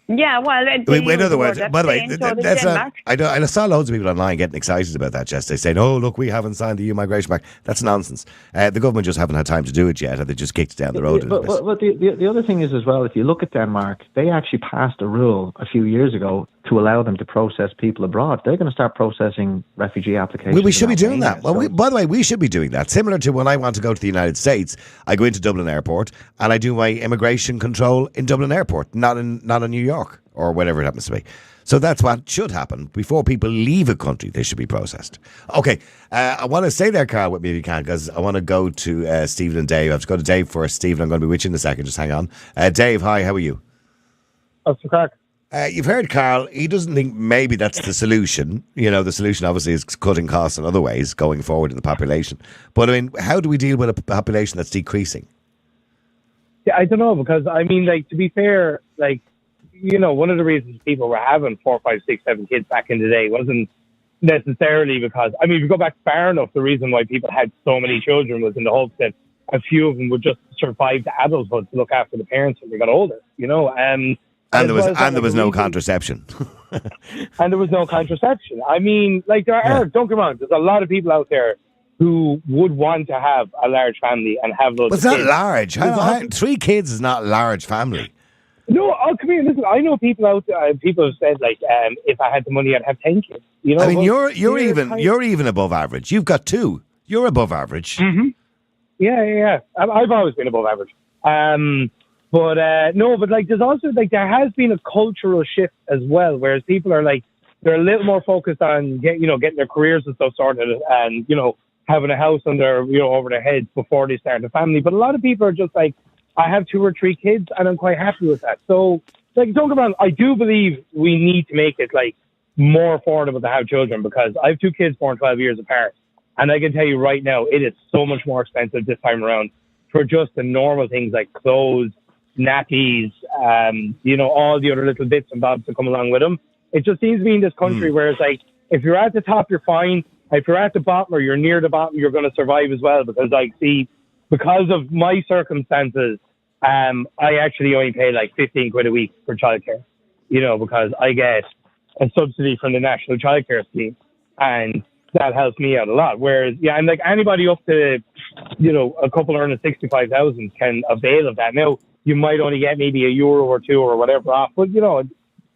Yeah, well, In other words, by the way, that's Denmark. I saw loads of people online getting excited about that, Jess. They saying, "Oh, look, we haven't signed the EU Migration Pact." That's nonsense. The government just haven't had time to do it yet, and they just kicked it down the road a little bit. But the other thing is as well, if you look at Denmark, they actually passed a rule a few years ago to allow them to process people abroad. They're going to start processing refugee applications. We should be doing Albania, that. Well, by the way, we should be doing that. Similar to when I want to go to the United States, I go into Dublin Airport and I do my immigration control in Dublin Airport, not in New York or whatever it happens to be. So that's what should happen. Before people leave a country, they should be processed. Okay, I want to stay there, Carl, with me if you can, because I want to go to Stephen and Dave. I have to go to Dave first. Stephen, I'm going to be with you in a second. Just hang on. Dave, hi, how are you? That's the crack. You've heard Carl. He doesn't think maybe that's the solution. You know, the solution obviously is cutting costs in other ways going forward in the population. But I mean, how do we deal with a population that's decreasing? Yeah, I don't know, because I mean, like, to be fair, like, you know, one of the reasons people were having 4, 5, 6, 7 kids back in the day wasn't necessarily because, I mean, if you go back far enough, the reason why people had so many children was in the hopes that a few of them would just survive to adulthood to look after the parents when they got older, you know. And there was no contraception. And there was no contraception. I mean, like, there are, don't get me wrong, there's a lot of people out there who would want to have a large family and have loads But it's of not kids. large. 3 kids is not a large family. No, come here. Listen, I know people out there. People have said, like, if I had the money, I'd have 10 kids. You know, I mean, but you're even above average. You've got 2. You're above average. Mm-hmm. Yeah. I've always been above average. But like, there's also, like, there has been a cultural shift as well, whereas people are like, they're a little more focused on getting their careers and stuff sorted, and, you know, having a house under, you know, over their heads before they start a family. But a lot of people are just like, I have 2 or 3 kids and I'm quite happy with that. So, like, don't get me wrong, I do believe we need to make it, like, more affordable to have children, because I have 2 kids born 12 years apart. And I can tell you right now, it is so much more expensive this time around for just the normal things like clothes, nappies, you know, all the other little bits and bobs that come along with them. It just seems to be in this country where it's like, if you're at the top, you're fine. If you're at the bottom or you're near the bottom, you're going to survive as well. Because, like, see, because of my circumstances, I actually only pay like 15 quid a week for childcare, you know, because I get a subsidy from the National Childcare Scheme, and that helps me out a lot. Whereas, yeah, I'm like, anybody up to, you know, a couple earning 65,000 can avail of that. Now, you might only get maybe €1 or 2 or whatever off, but, you know,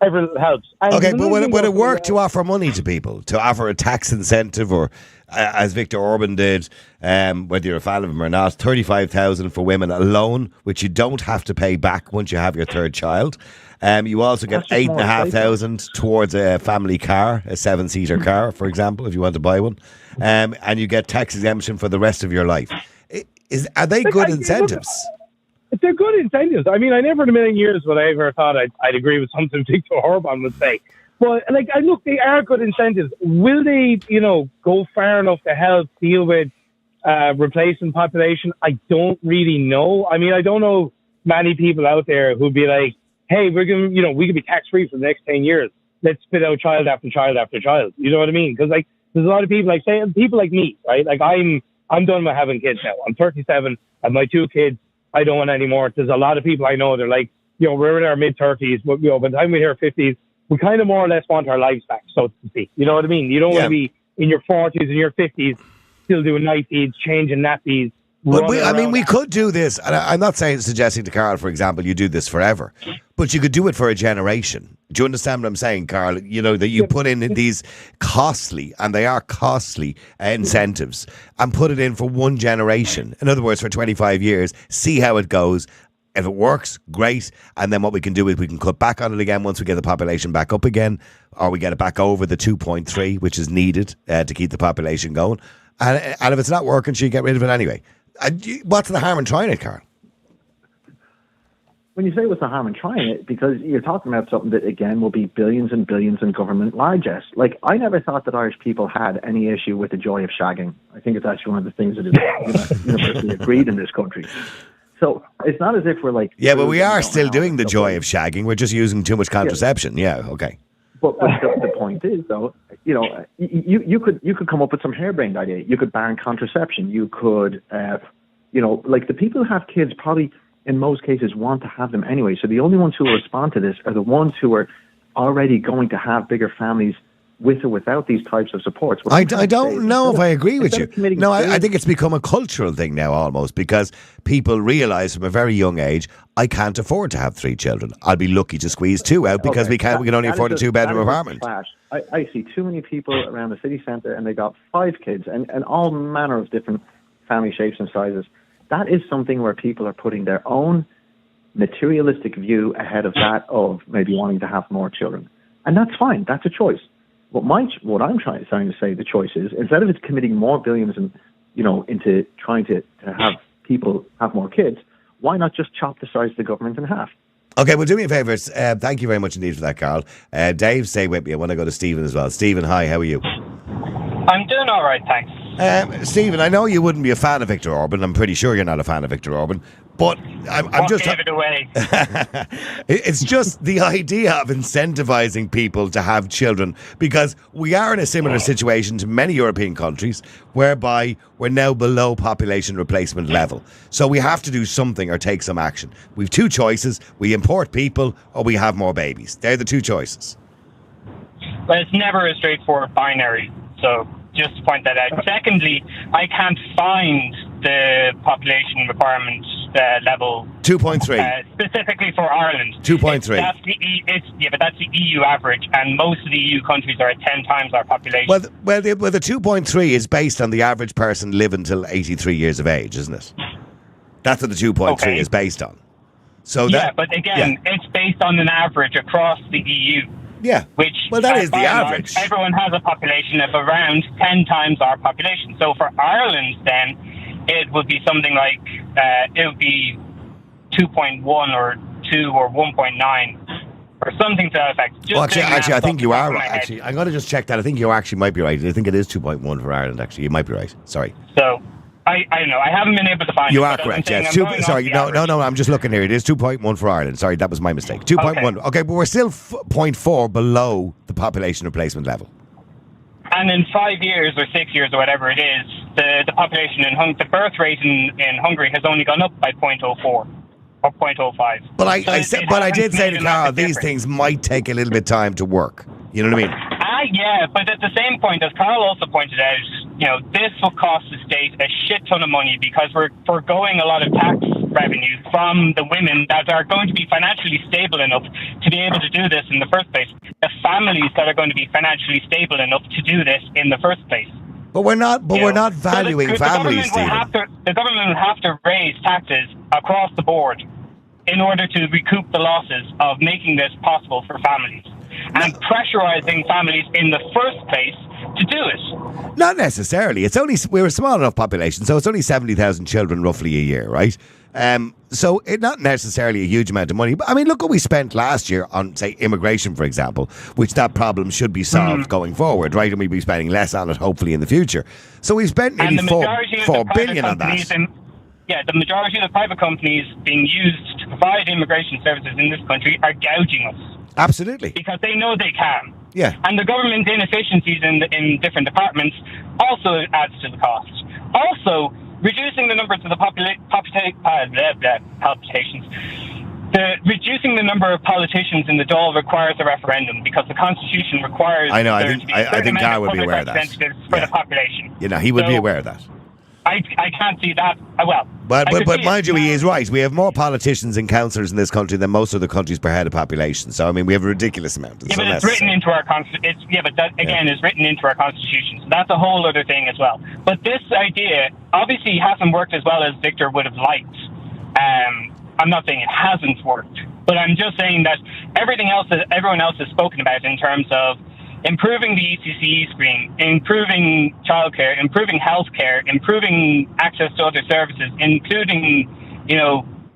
every little helps. And Okay, but would it work to offer money to people, to offer a tax incentive, or as Viktor Orban did, whether you're a fan of him or not, 35,000 for women alone, which you don't have to pay back once you have your 3rd child. You also get 8,500 towards a family car, a 7-seater car, for example, if you want to buy one, and you get tax exemption for the rest of your life. Are they good incentives? They're good incentives. I mean, I never in a million years would I ever thought I'd agree with something Viktor Orban would say. But, like, look, they are good incentives. Will they, you know, go far enough to help deal with replacement population? I don't really know. I mean, I don't know many people out there who'd be like, hey, we're going, you know, we could be tax-free for the next 10 years. let's spit out child after child after child. You know what I mean? Because like there's a lot of people like say people like me, right? Like I'm done with having kids now. I'm 37. I have my 2 kids. I don't want any more. There's a lot of people I know. They're like, we're in our mid-30s, but by the time we hit our 50s, we kind of more or less want our lives back, so to speak. You know what I mean? You don't want to be in your 40s and your 50s still doing night feeds, changing nappies. We could do this, and I'm not suggesting to Carl, for example, you do this forever, but you could do it for a generation. Do you understand what I'm saying, Carl? That you put in these costly, and they are costly incentives, and put it in for one generation. In other words, for 25 years, see how it goes. If it works, great. And then what we can do is we can cut back on it again once we get the population back up again, or we get it back over the 2.3, which is needed to keep the population going. And if it's not working, you get rid of it anyway. What's the harm in trying it, Carl? When you say what's the harm in trying it, because you're talking about something that, again, will be billions and billions in government largesse. Like, I never thought that Irish people had any issue with the joy of shagging. I think it's actually one of the things that is universally agreed in this country. So it's not as if we're like... Yeah, but we are still doing the joy of shagging. We're just using too much contraception. Yeah, okay. But the point is, though, you could come up with some harebrained idea. You could ban contraception. You could, like the people who have kids probably, in most cases, want to have them anyway. So the only ones who will respond to this are the ones who are already going to have bigger families with or without these types of supports. I don't know if I agree with you. No, I think it's become a cultural thing now almost, because people realise from a very young age, I can't afford to have 3 children. I'll be lucky to squeeze 2 out because we can only afford a 2-bedroom apartment. I see too many people around the city centre and they got 5 kids and all manner of different family shapes and sizes. That is something where people are putting their own materialistic view ahead of that of maybe wanting to have more children. And that's fine. That's a choice. What I'm trying to say the choice is, instead of it committing more billions into trying to have people have more kids, why not just chop the size of the government in half? Okay, well, do me a favour. Thank you very much indeed for that, Carl. Dave, stay with me. I want to go to Stephen as well. Stephen, hi, how are you? I'm doing all right, thanks. Stephen, I know you wouldn't be a fan of Viktor Orban. I'm pretty sure you're not a fan of Viktor Orban. But I'm just... gave it away? It's just the idea of incentivising people to have children, because we are in a similar situation to many European countries whereby we're now below population replacement level. So we have to do something or take some action. We've 2 choices. We import people or we have more babies. They're the 2 choices. But it's never a straightforward binary. So just to point that out. Secondly, I can't find the population requirement level 2.3 specifically for Ireland. 2.3. But that's the EU average, and most of the EU countries are at 10 times our population. Well, the 2.3 is based on the average person living till 83 years of age, isn't it? That's what the 2.3 is based on. So but again, it's based on an average across the EU. Yeah. That is the average. Everyone has a population of around 10 times our population. So for Ireland, then, it would be something like, it would be 2.1 or 2 or 1.9 or something to that effect. Actually, I think you are right. Actually, I'm going to just check that. I think you actually might be right. I think it is 2.1 for Ireland, actually. You might be right. Sorry. So... I don't know. I haven't been able to find it. You are correct, yes. No, I'm just looking here. It is 2.1 for Ireland. Sorry, that was my mistake. 2.1. Okay, but we're still 0.4 below the population replacement level. And in 5 years or 6 years or whatever it is, the population the birth rate in Hungary has only gone up by 0.04 or 0.05. But I did say to Carl, these things might take a little bit of time to work. You know what I mean? Yeah, but at the same point, as Carl also pointed out, this will cost the state a shit ton of money because we're foregoing a lot of tax revenue from the women that are going to be financially stable enough to be able to do this in the first place. The families that are going to be financially stable enough to do this in the first place. But we're not valuing families, Stephen. The government will have to raise taxes across the board in order to recoup the losses of making this possible for families. And pressurising families in the first place to do it. Not necessarily. We're a small enough population, so it's only 70,000 children roughly a year, right? So it's not necessarily a huge amount of money. But I mean, look what we spent last year on, say, immigration, for example, which that problem should be solved going forward, right? And we'll be spending less on it, hopefully, in the future. So we've spent nearly $4 billion on that. The majority of the private companies being used to provide immigration services in this country are gouging us. Absolutely. Because they know they can. Yeah. And the government inefficiencies in different departments also adds to the cost. Also, reducing the numbers of the palpitations. Reducing the number of politicians in the Dáil requires a referendum because the Constitution requires. I know. I there think to be a certain I think amount Gar of would be public aware of that. representatives for the population. You know, he would be So, aware of that. I can't see that. Well, But I could see mind it. you, he is right. We have more politicians and councillors in this country than most other countries per head of population. So I mean, we have a ridiculous amount. Yeah, but it's written into our constitution. Yeah, but that again is written into our constitution. So that's a whole other thing as well. But this idea obviously hasn't worked as well as Victor would have liked. I'm not saying it hasn't worked, but I'm just saying that everything else that everyone else has spoken about in terms of improving the ECCE screen, improving childcare, improving healthcare, improving access to other services, including,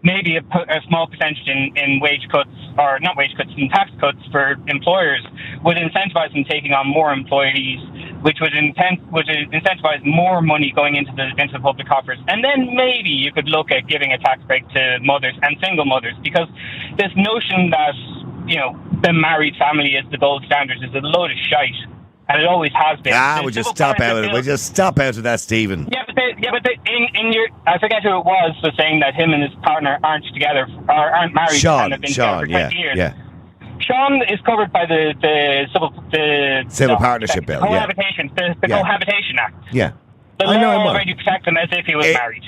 maybe a small percentage in wage cuts, or not wage cuts, in tax cuts for employers, would incentivize them taking on more employees, which would incentivize more money going into the public coffers. And then maybe you could look at giving a tax break to mothers and single mothers, because this notion that, the married family is the gold standard is a load of shite. And it always has been. We'll just stop out of it. We'll just stop out of that, Stephen. Yeah, but in your, I forget who it was saying that him and his partner aren't together, or aren't married, and have been together for 20 years. Yeah. Sean is covered by the Civil Partnership Bill. Cohabitation, the Cohabitation Act. Yeah. The I know law him well. already protects him as if he was married.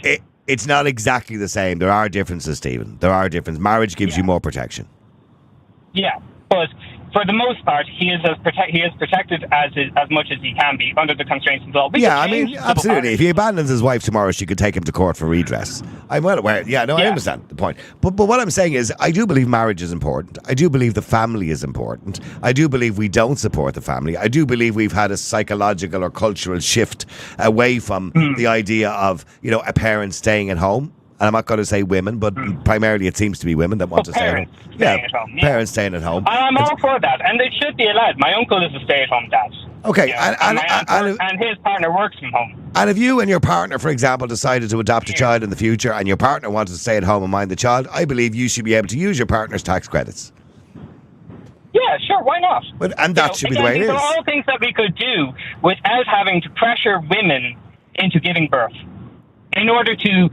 It's not exactly the same. There are differences, Stephen. There are differences. Marriage gives you more protection. Yeah, but for the most part, he is protected as much as he can be under the constraints of the law. Yeah, I mean, absolutely. If he abandons his wife tomorrow, she could take him to court for redress. I'm well aware. I understand the point. But what I'm saying is, I do believe marriage is important. I do believe the family is important. I do believe we don't support the family. I do believe we've had a psychological or cultural shift away from the idea of, a parent staying at home. And I'm not going to say women, but primarily it seems to be women that want to stay at home. Parents staying at home. I'm all for that, and it should be allowed. My uncle is a stay-at-home dad. Okay, and his partner works from home. And if you and your partner, for example, decided to adopt a child in the future, and your partner wanted to stay at home and mind the child, I believe you should be able to use your partner's tax credits. Yeah, sure, why not? And that should be the way it is. These are all things that we could do without having to pressure women into giving birth in order to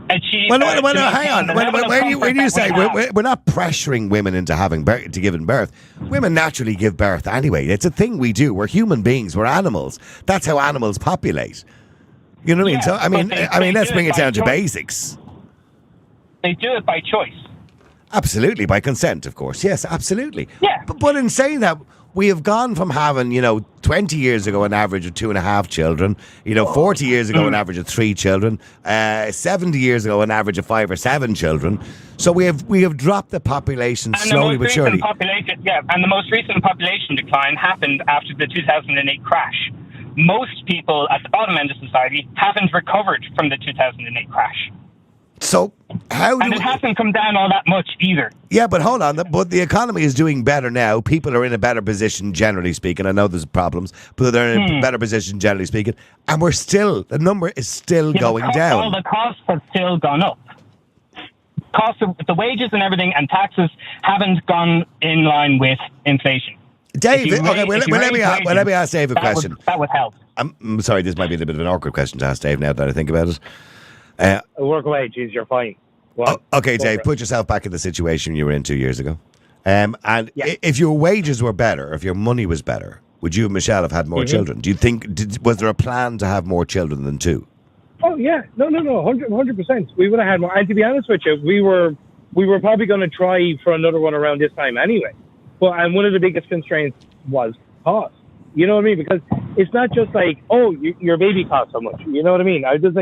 achieve. Hang on. When you say we're not pressuring women into giving birth, women naturally give birth anyway. It's a thing we do. We're human beings. We're animals. That's how animals populate. You know what I mean? So I mean, let's bring it down to basics. They do it by choice. Absolutely, by consent, of course. Yes, absolutely. Yeah. But in saying that, we have gone from having, 20 years ago an average of 2.5 children, 40 years ago an average of 3 children, 70 years ago an average of 5 or 7 children. So we have dropped the population slowly but surely. And the most recent population decline happened after the 2008 crash. Most people at the bottom end of society haven't recovered from the 2008 crash. So it hasn't come down all that much either. Yeah, but hold on. But the economy is doing better now. People are in a better position, generally speaking. I know there's problems, but they're in a better position, generally speaking. And the number is still going down. All the costs have still gone up. Costs of the wages and everything and taxes haven't gone in line with inflation. Dave, let me ask Dave a question. That would help. I'm sorry, this might be a little bit of an awkward question to ask Dave now that I think about it. Work away, geez, you're fine. Okay, Dave, put yourself back in the situation you were in 2 years ago. If your wages were better, if your money was better, would you and Michelle have had more children? Do you think, was there a plan to have more children than 2? Oh, yeah. No, 100%. We would have had more. And to be honest with you, we were probably going to try for another one around this time anyway. And one of the biggest constraints was cost. You know what I mean? Because it's not just like, your baby costs so much. You know what I mean? I just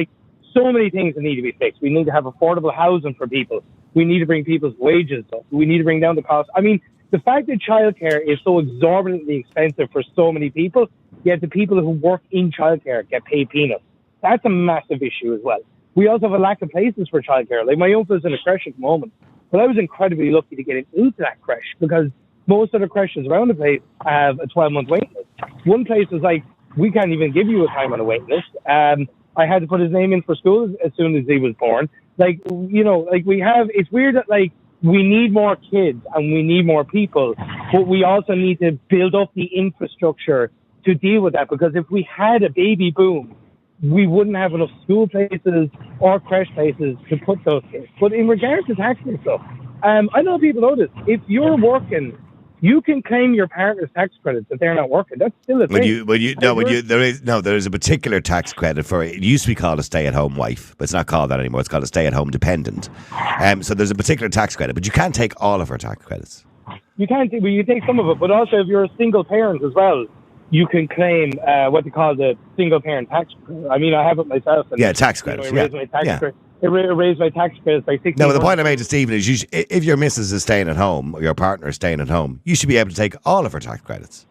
so many things that need to be fixed. We need to have affordable housing for people. We need to bring people's wages up. We need to bring down the cost. I mean, the fact that childcare is so exorbitantly expensive for so many people, yet the people who work in childcare get paid peanuts. That's a massive issue as well. We also have a lack of places for childcare. Like, my uncle's in a creche at the moment, but I was incredibly lucky to get him into that creche because most of the creches around the place have a 12-month wait list. One place is like, we can't even give you a time on a wait list. I had to put his name in for school as soon as he was born. It's weird that we need more kids and we need more people, but we also need to build up the infrastructure to deal with that, because if we had a baby boom, we wouldn't have enough school places or crash places to put those kids. But in regards to tax and stuff, I know people know this. If you're working, you can claim your partner's tax credits if they're not working. That's still a thing. There is a particular tax credit for it. It used to be called a stay-at-home wife, but it's not called that anymore. It's called a stay-at-home dependent. So there's a particular tax credit, but you can't take all of her tax credits. You can't. Well, you take some of it, but also if you're a single parent as well, you can claim what they call the single parent tax. I mean, I have it myself. And, tax credits. It raised my tax credit. It raised my tax credits by 60. No, the point I made to Stephen is, if your missus is staying at home or your partner is staying at home, you should be able to take all of her tax credits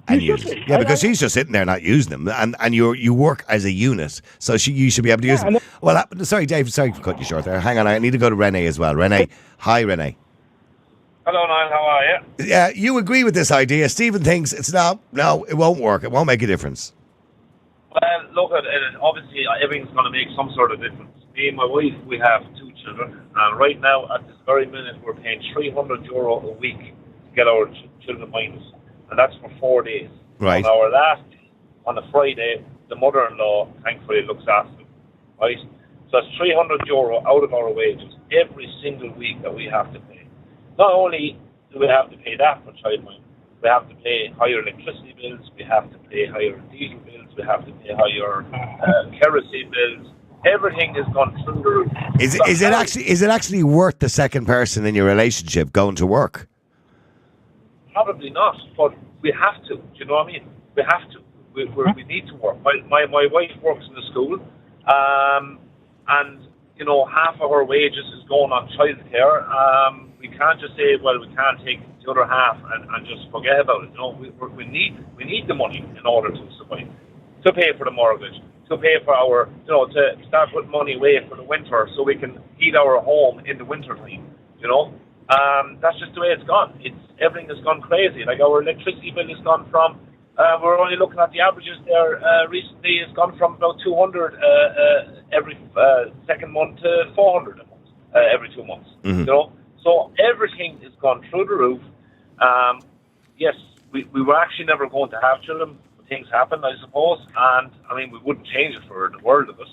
and use them. Yeah, because she's just sitting there not using them, and you work as a unit, so you should be able to use them. Well, sorry, Dave. Sorry for cutting you short there. Hang on, I need to go to Renee as well. Renee, hi, Renee. Hello, Niall. How are you? Yeah, you agree with this idea. Stephen thinks no, it won't work. It won't make a difference. Well, look at it. Obviously, everything's going to make some sort of difference. Me and my wife, we have 2 children, and right now, at this very minute, we're paying €300 a week to get our children minus, and that's for 4 days. Right. On our last day, on a Friday, the mother-in-law thankfully looks after them, right? So that's €300 out of our wages every single week that we have to pay. Not only do we have to pay that for childminder, we have to pay higher electricity bills, we have to pay higher diesel bills, we have to pay higher kerosene bills. Everything has gone through the roof. Is it actually worth the second person in your relationship going to work? Probably not, but we have to. Do you know what I mean? We have to. We need to work. My wife works in the school, and you know, half of her wages is going on childcare. We can't just say, well, we can't take the other half and just forget about it. You know, we need the money in order to survive, to pay for the mortgage, to pay for our, you know, to start putting money away for the winter so we can heat our home in the winter time. You know, that's just the way it's gone. Everything has gone crazy. Like our electricity bill has gone from. We're only looking at the averages there recently. It's gone from about 200 every second month to 400 a month every 2 months. Mm-hmm. You know, so everything has gone through the roof. Yes, we were actually never going to have children. Things happened, I suppose, and I mean we wouldn't change it for the world of it.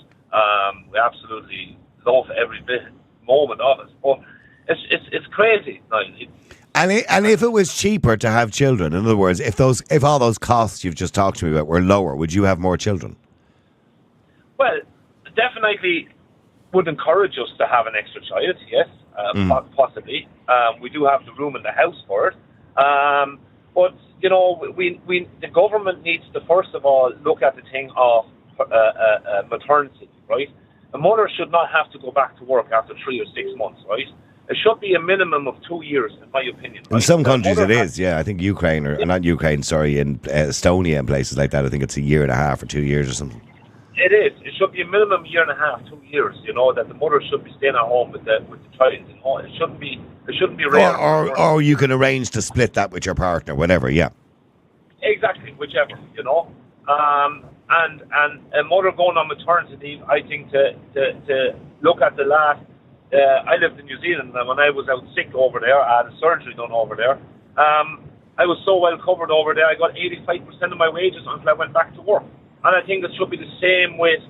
We absolutely love every moment of it, but it's crazy. And if it was cheaper to have children, in other words, if all those costs you've just talked to me about were lower, would you have more children? Well, definitely would encourage us to have an extra child. Yes, possibly. We do have the room in the house for it, but you know, the government needs to first of all look at the thing of maternity, right? A mother should not have to go back to work after 3 or 6 months, right? It should be a minimum of 2 years, in my opinion. Right? In some countries it is, yeah. I think Ukraine, in Estonia and places like that, I think it's 1.5 years or 2 years or something. It is. It should be a minimum 1.5 years, 2 years, you know, that the mother should be staying at home with the child, you know. It shouldn't be rare. Or you can arrange to split that with your partner, whatever, yeah. Exactly, whichever, you know. And a mother going on maternity leave, I think to look at the last. I lived in New Zealand, and when I was out sick over there, I had a surgery done over there. I was so well covered over there, I got 85% of my wages until I went back to work. And I think it should be the same with,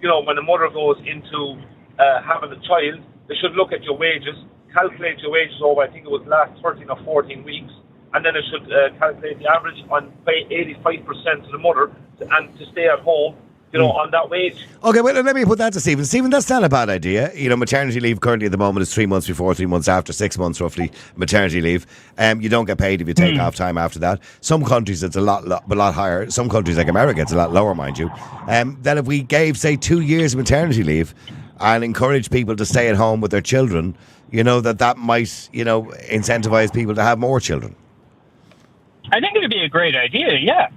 you know, when a mother goes into having a child, they should look at your wages, calculate your wages over, I think it was last 13 or 14 weeks, and then it should calculate the average and pay 85% to the mother and to stay at home, you know, on that wage. Okay, well, let me put that to Stephen. Stephen, that's not a bad idea. You know, maternity leave currently at the moment is 3 months before, 3 months after, 6 months roughly, maternity leave. You don't get paid if you take off time after that. Some countries it's a lot higher. Some countries like America it's a lot lower, mind you. That if we gave, say, 2 years maternity leave and encouraged people to stay at home with their children, you know, that might, you know, incentivize people to have more children. I think it would be a great idea, yeah.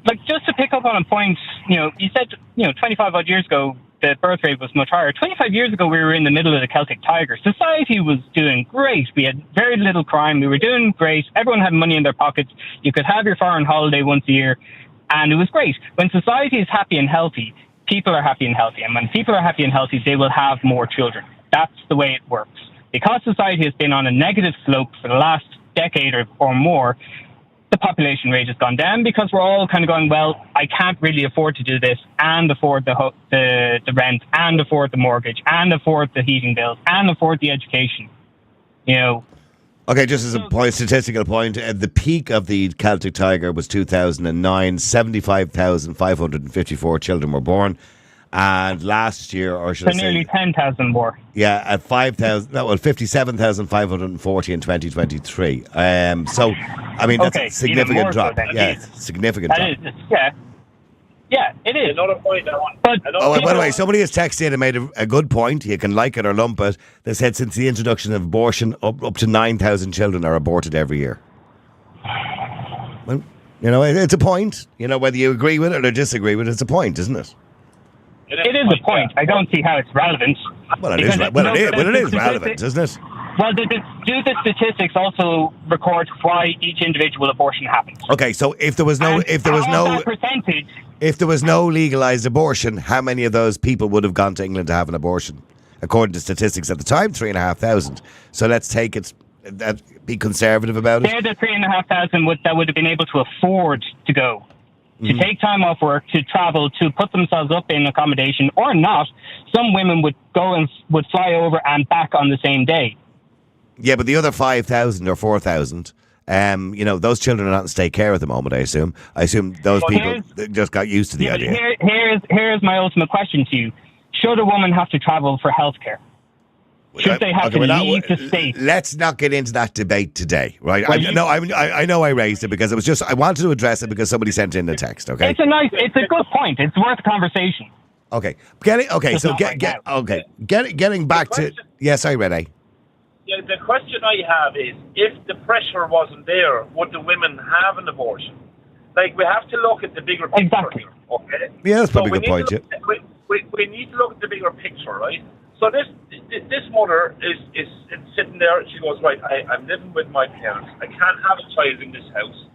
Like, just to pick up on a point, you know, you said, you know, 25 odd years ago, the birth rate was much higher. 25 years ago, we were in the middle of the Celtic Tiger. Society was doing great. We had very little crime. We were doing great. Everyone had money in their pockets. You could have your foreign holiday once a year, and it was great. When society is happy and healthy, people are happy and healthy. And when people are happy and healthy, they will have more children. That's the way it works. Because society has been on a negative slope for the last decade or more, the population rate has gone down because we're all kind of going, well, I can't really afford to do this and afford the rent and afford the mortgage and afford the heating bills and afford the education. You know. Okay, just as a statistical point, the peak of the Celtic Tiger was 2009. 75,554 children were born. And last year, or should I say... nearly 10,000 more. Yeah, at 57,540 in 2023. So, I mean, that's a significant drop. Significant drop. Yeah, it is. Another point I want. By the way, somebody has texted in and made a good point. You can like it or lump it. They said since the introduction of abortion, up to 9,000 children are aborted every year. Well, you know, it's a point. You know, whether you agree with it or disagree with it, it's a point, isn't it? It is a point. I don't see how it's relevant. Well, it is relevant, isn't it? Well, do the statistics also record why each individual abortion happens? Okay, so if there was no legalized abortion, how many of those people would have gone to England to have an abortion? According to statistics at the time, 3,500. So let's take it. Be conservative about it. They're the 3,500 that would have been able to afford to go. To take time off work, to travel, to put themselves up in accommodation or not. Some women would go and would fly over and back on the same day. Yeah, but the other 5,000 or 4,000, you know, those children are not in state care at the moment, I assume. I assume those people just got used to the idea. Here's my ultimate question to you. Should a woman have to travel for healthcare? Should they have to leave the state? Let's not get into that debate today, right? I know I raised it because it was just I wanted to address it because somebody sent in the text. Okay, it's a good point. It's worth a conversation. Okay, getting back to sorry, Renee. Yeah, the question I have is, if the pressure wasn't there, would the women have an abortion? Like, we have to look at the bigger picture here, okay? Yeah, that's probably a good point. We need to look at the bigger picture, right? So this mother is sitting there. She goes, right, I'm living with my parents. I can't have a child in this house,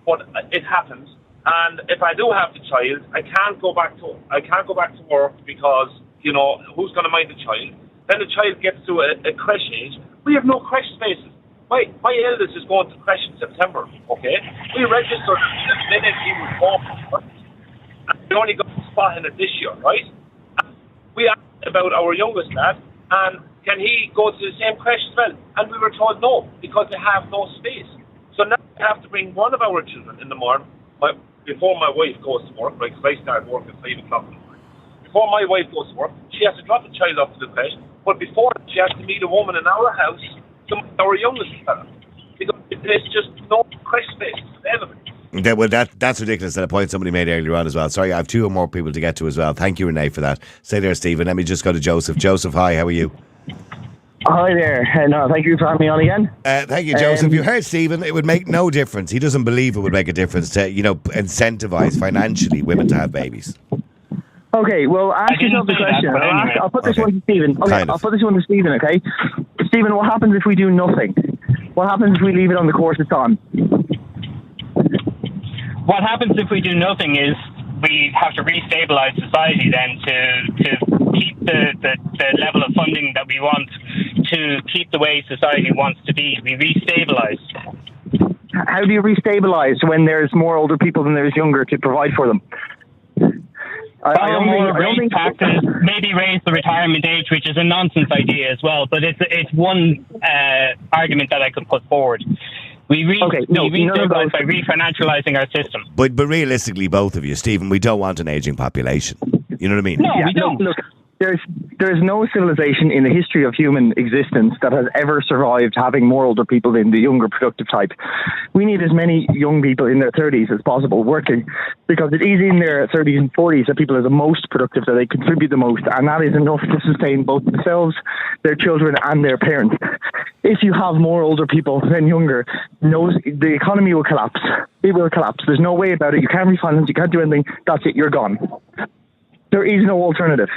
but it happens. And if I do have the child, I can't go back to work because, you know, who's going to mind the child? Then the child gets to a creche age. We have no creche spaces. My eldest is going to creche in September. Okay, we registered the minute he was born, and we only got a spot in it this year, right? We asked about our youngest lad, and can he go to the same creche as well? And we were told no, because they have no space. So now we have to bring one of our children in the morning, before my wife goes to work, right, because I start work at 5 o'clock in the morning. Before my wife goes to work, she has to drop the child off to the creche, but before she has to meet a woman in our house, our youngest fella, because there's just no creche space available. Yeah, well, that's ridiculous. That a point somebody made earlier on as well. Sorry, I have two or more people to get to as well. Thank you, Renee, for that. Stay there, Stephen. Let me just go to Joseph. Joseph, hi, how are you? Hi there. No, thank you for having me on again. Thank you, Joseph. You heard Stephen. It would make no difference. He doesn't believe it would make a difference to, you know, incentivise financially women to have babies. Okay, well, ask yourself the question. I'll put this one to Stephen. Okay, I'll put this one to Stephen, okay? Stephen, what happens if we do nothing? What happens if we leave it on the course it's on? What happens if we do nothing is we have to restabilise society then to keep the level of funding that we want, to keep the way society wants to be. We restabilise. How do you restabilise when there's more older people than there's younger to provide for them? Raise taxes, maybe raise the retirement age, which is a nonsense idea as well, but it's one argument that I could put forward. We restabilise by refinancialising our system. But realistically, both of you, Stephen, we don't want an ageing population. You know what I mean? No, we don't. Look, there's no civilization in the history of human existence that has ever survived having more older people than the younger productive type. We need as many young people in their 30s as possible working, because it's easy in their 30s and 40s that people are the most productive, that they contribute the most, and that is enough to sustain both themselves, their children, and their parents. If you have more older people than younger, the economy will collapse. It will collapse. There's no way about it. You can't refinance. You can't do anything. That's it. You're gone. There is no alternative.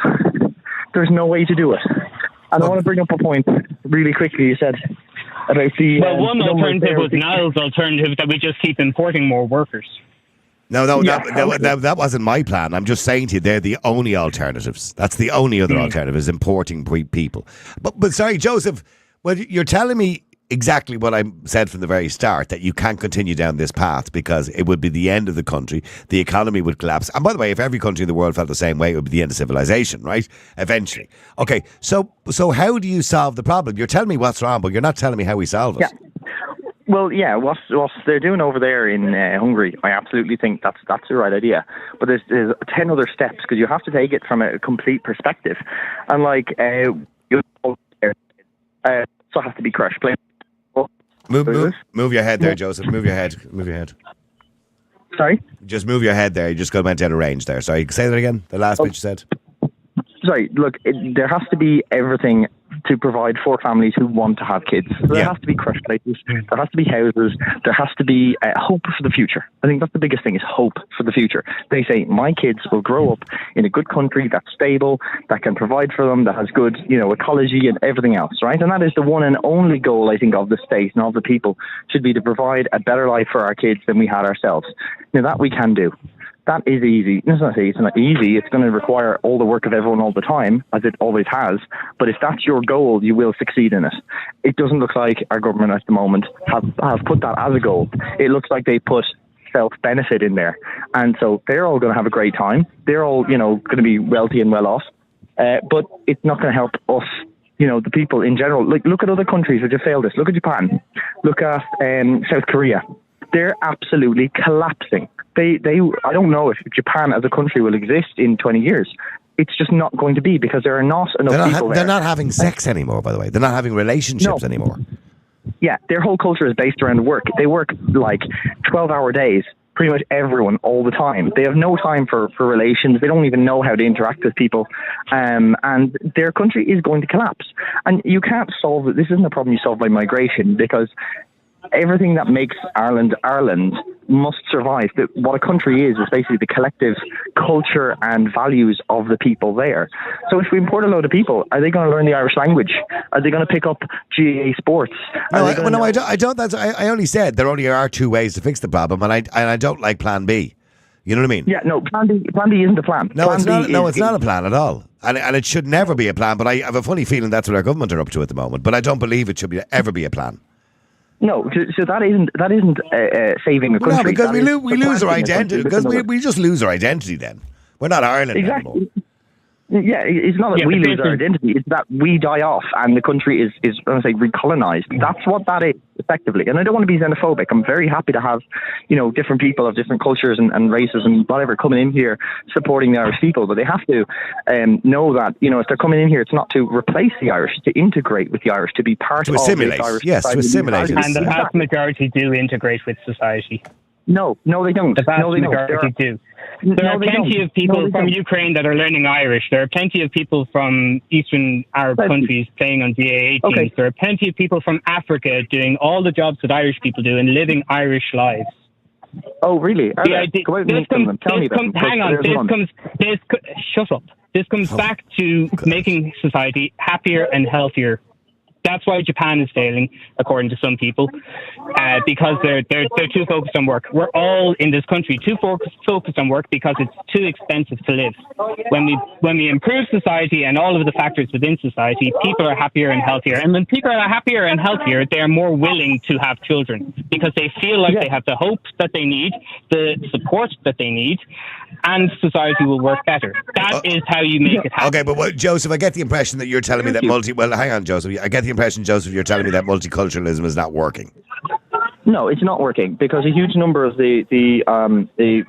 There's no way to do it. And I want to bring up a point really quickly. You said about the... Well, one alternative was Niall's alternative, that we just keep importing more workers. No, that wasn't my plan. I'm just saying to you, they're the only alternatives. That's the only other alternative, is importing people. But sorry, Joseph, well, you're telling me exactly what I said from the very start, that you can't continue down this path because it would be the end of the country. The economy would collapse. And by the way, if every country in the world felt the same way, it would be the end of civilization, right? Eventually. Okay, so how do you solve the problem? You're telling me what's wrong, but you're not telling me how we solve it. Yeah. Well, yeah, what they're doing over there in Hungary, I absolutely think that's the right idea. But there's 10 other steps, because you have to take it from a complete perspective. And like, so has to be crushed. Move your head there, Joseph. Move your head. Sorry? Just move your head there. You just went out of range there. Sorry, say that again. The last bit you said. Sorry, look, there has to be everything to provide for families who want to have kids. There has to be crash places, there has to be houses, there has to be hope for the future. I think that's the biggest thing, is hope for the future. They say, my kids will grow up in a good country that's stable, that can provide for them, that has good, ecology and everything else, right? And that is the one and only goal, I think, of the state and of the people, should be to provide a better life for our kids than we had ourselves. Now, that we can do. That is easy. It's not easy. It's going to require all the work of everyone all the time, as it always has. But if that's your goal, you will succeed in it. It doesn't look like our government at the moment have put that as a goal. It looks like they put self-benefit in there. And so they're all going to have a great time. They're all, going to be wealthy and well off. But it's not going to help us, the people in general. Like, look at other countries which have failed us. Look at Japan. Look at South Korea. They're absolutely collapsing. I don't know if Japan as a country will exist in 20 years. It's just not going to be, because there are not enough people there. They're not having sex anymore, by the way. They're not having relationships anymore. Yeah, their whole culture is based around work. They work like 12-hour days, pretty much everyone, all the time. They have no time for relations. They don't even know how to interact with people. And their country is going to collapse. And you can't solve it. This isn't a problem you solve by migration, because everything that makes Ireland must survive. What a country is basically the collective culture and values of the people there. So if we import a load of people, are they going to learn the Irish language? Are they going to pick up GAA sports? I don't. I only said there only are two ways to fix the problem, and I don't like Plan B. You know what I mean? Yeah, no, Plan B isn't a plan. No, it's not a plan at all. And it should never be a plan, but I have a funny feeling that's what our government are up to at the moment. But I don't believe it should ever be a plan. No, so that isn't saving a country. No, because we lose our identity. Because we just lose our identity then. We're not Ireland anymore. Yeah, it's not that we lose our identity, it's that we die off and the country is I want to say, recolonized. That's what that is, effectively. And I don't want to be xenophobic. I'm very happy to have, different people of different cultures and races and whatever coming in here supporting the Irish people. But they have to know that, if they're coming in here, it's not to replace the Irish, to integrate with the Irish, to be part of the Irish society. To assimilate. And the vast majority do integrate with society. No, they don't. The vast majority do. There are plenty of people from Ukraine that are learning Irish. There are plenty of people from Eastern Arab countries playing on GAA teams. There are plenty of people from Africa doing all the jobs that Irish people do and living Irish lives. Oh, really? Shut up. This comes back to making society happier and healthier. That's why Japan is failing, according to some people, because they're too focused on work. We're all in this country too focused on work because it's too expensive to live. When we improve society and all of the factors within society, people are happier and healthier. And when people are happier and healthier, they are more willing to have children because they feel like they have the hope that they need, the support that they need, and society will work better. That is how you make it happen. Okay, but Joseph, I get the impression that you're telling me that Well, hang on, Joseph. I get the impression, Joseph, you're telling me that multiculturalism is not working. No, it's not working because a huge number of the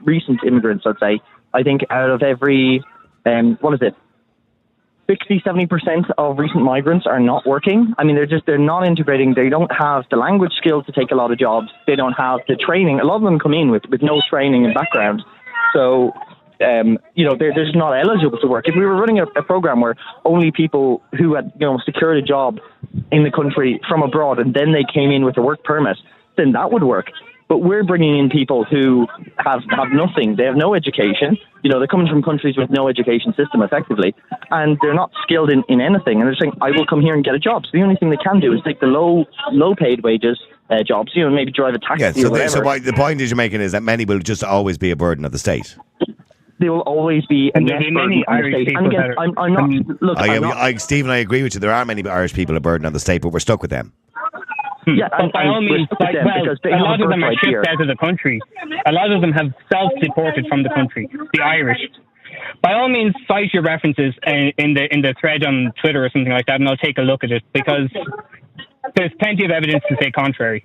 recent immigrants, I'd say, I think out of every, 60-70% of recent migrants are not working. I mean, they're not integrating. They don't have the language skills to take a lot of jobs. They don't have the training. A lot of them come in with no training and background. So, they're just not eligible to work. If we were running a program where only people who had, secured a job in the country from abroad and then they came in with a work permit, then that would work. But we're bringing in people who have nothing. They have no education. They're coming from countries with no education system, effectively, and they're not skilled in anything. And they're saying, I will come here and get a job. So the only thing they can do is take the low-paid wages jobs, maybe drive a taxi or whatever. So the point you're making is that many will just always be a burden of the state. They will always be a net burden on the state. And again, I'm not... Look, Stephen, I agree with you. There are many Irish people a burden on the state, but we're stuck with them. Yeah, but by all means, a lot of them are shipped out of the country. A lot of them have self-deported from the country. The Irish. By all means, cite your references in the thread on Twitter or something like that, and I'll take a look at it, because there's plenty of evidence to say contrary.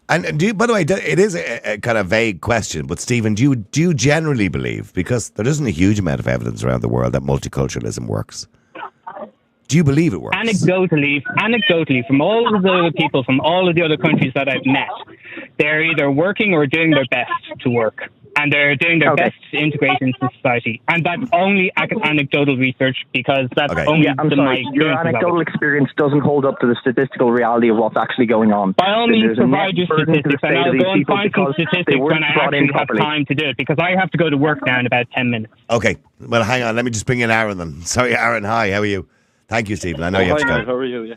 And by the way, it is a kind of vague question, but Stephen, do you generally believe, because there isn't a huge amount of evidence around the world that multiculturalism works? Do you believe it works? Anecdotally, from all of the people from all of the other countries that I've met, they're either working or doing their best to work. And they're doing their best to integrate into society. And that's only anecdotal research, because that's only your anecdotal experience doesn't hold up to the statistical reality of what's actually going on. By all means, provide your statistics, and I'll go and find some statistics when I actually have time to do it, because I have to go to work now in about 10 minutes. Okay, well, hang on. Let me just bring in Aaron then. Sorry, Aaron. Hi, how are you? Thank you, Stephen. I know you have to go. How are you? Yeah.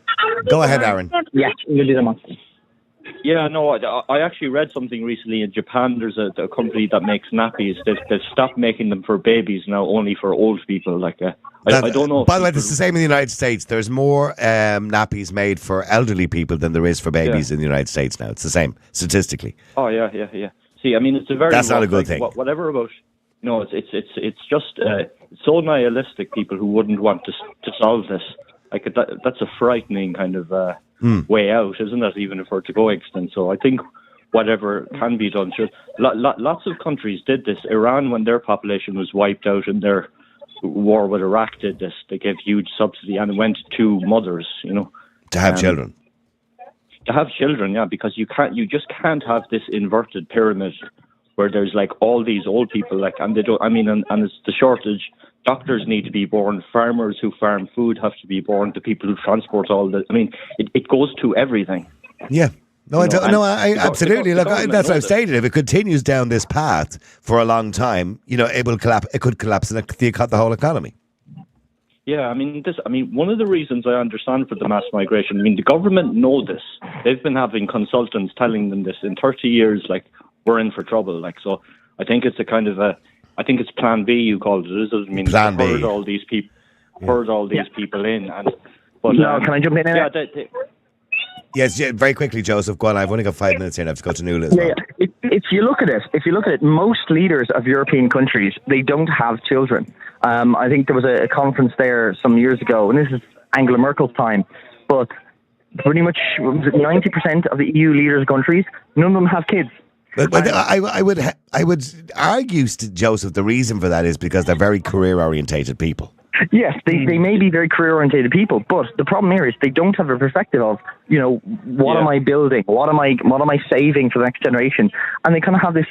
Go ahead, Aaron. Yeah, you do them. Yeah, no, I actually read something recently. In Japan, there's a company that makes nappies. They've stopped making them for babies now, only for old people. Like, I don't know. By the way, it's the same in the United States. There's more nappies made for elderly people than there is for babies in the United States now. It's the same statistically. Oh yeah. See, I mean, it's a very that's not a good thing. Whatever about. No, it's just so nihilistic. People who wouldn't want to solve this. Like that's a frightening kind of way out, isn't it? Even if we're to go extinct. So I think whatever can be done. Sure, lots of countries did this. Iran, when their population was wiped out in their war with Iraq, did this. They gave huge subsidy and it went to mothers. To have children. To have children, yeah, because you just can't have this inverted pyramid where there's like all these old people, like, and they don't. I mean, and it's the shortage. Doctors need to be born. Farmers who farm food have to be born. The people who transport all this. I mean, it goes to everything. Yeah. No, I absolutely. Look, that's what I've stated. If it continues down this path for a long time, it will collapse. It could collapse the whole economy. Yeah, I mean, one of the reasons I understand for the mass migration. I mean, the government know this. They've been having consultants telling them this in 30 years. Like, we're in for trouble. Like, so I think it's a kind of I think it's Plan B. You called it. I mean, Plan B. Heard all these people in, but can I jump in? Yeah. Yes, very quickly, Joseph. Go on. I've only got 5 minutes here, and I have to go to Nuala as well. Yeah. If you look at it, most leaders of European countries, they don't have children. I think there was a conference there some years ago, and this is Angela Merkel's time, but pretty much 90% of the EU leaders' countries, none of them have kids. But I would argue, Joseph, the reason for that is because they're very career-orientated people. Yes, they may be very career-orientated people, but the problem here is they don't have a perspective of, what am I building? What am I saving for the next generation? And they kind of have this,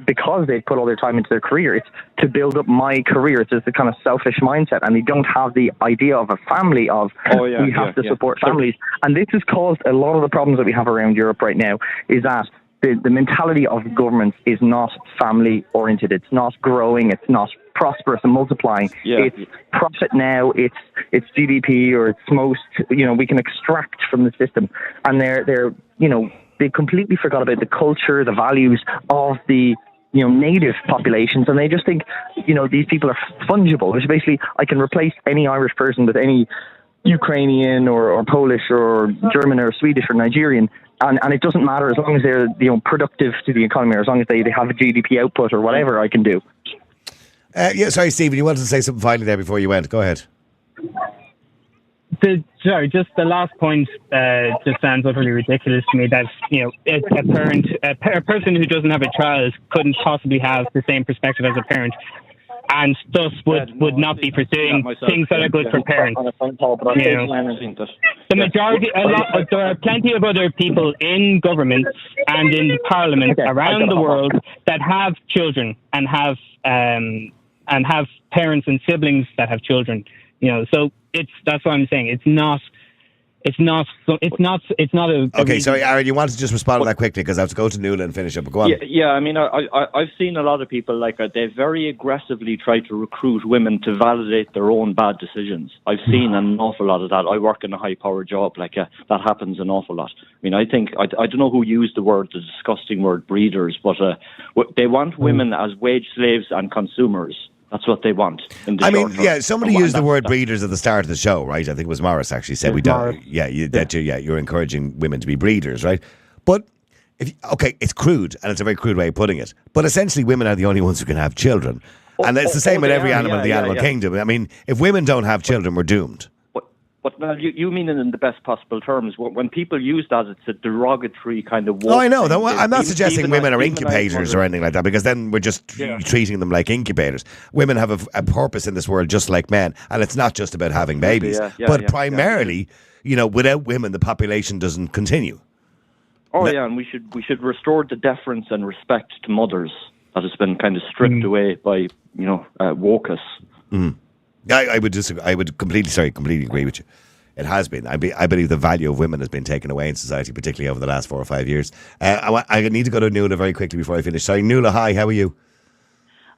because they put all their time into their career, it's to build up my career. It's just a kind of selfish mindset, and they don't have the idea of a family of we have to support families. And this has caused a lot of the problems that we have around Europe right now, is that the mentality of governments is not family oriented. It's not growing. It's not prosperous and multiplying. Yeah. It's profit now. It's GDP, or it's most we can extract from the system, and they completely forgot about the culture, the values of the native populations, and they just think these people are fungible. Which basically, I can replace any Irish person with any Ukrainian or Polish or German or Swedish or Nigerian. And it doesn't matter as long as they're productive to the economy, or as long as they have a GDP output or whatever I can do. Sorry, Stephen, you wanted to say something finally there before you went. Go ahead. Just the last point just sounds utterly ridiculous to me, that a person who doesn't have a child couldn't possibly have the same perspective as a parent, and thus would not be pursuing things that are good for parents. The majority, there are plenty of other people in governments and in parliament around the world that have children and have parents and siblings that have children. So that's what I'm saying. It's not a. Okay, sorry, Aaron, you wanted to just respond to that quickly because I have to go to Nuala and finish up. But go on. Yeah. I mean, I've seen a lot of people they very aggressively try to recruit women to validate their own bad decisions. I've seen an awful lot of that. I work in a high-powered job. That happens an awful lot. I mean, I think I don't know who used the disgusting word breeders, but they want women as wage slaves and consumers. That's what they want. In the I short mean, term. yeah, somebody used the word breeders at the start of the show, right? I think it was Morris actually said Yes, we don't. Morris. You're encouraging women to be breeders, right? But it's crude and it's a very crude way of putting it. But essentially, women are the only ones who can have children, and it's the same with they every are, animal in the animal kingdom. I mean, if women don't have children, we're doomed. But now you mean it in the best possible terms. When people use that, it's a derogatory kind of. Oh, I know. thing. I'm not suggesting women are demonise incubators or anything like that, because then we're just treating them like incubators. Women have a purpose in this world just like men, and it's not just about having babies. But primarily, without women, the population doesn't continue. Oh yeah, and we should restore the deference and respect to mothers that has been kind of stripped away by wokeness. Mm. I would disagree. I would completely agree with you. It has been. I believe the value of women has been taken away in society, particularly over the last 4 or 5 years. I need to go to Nuala very quickly before I finish. Sorry, Nuala, hi, how are you?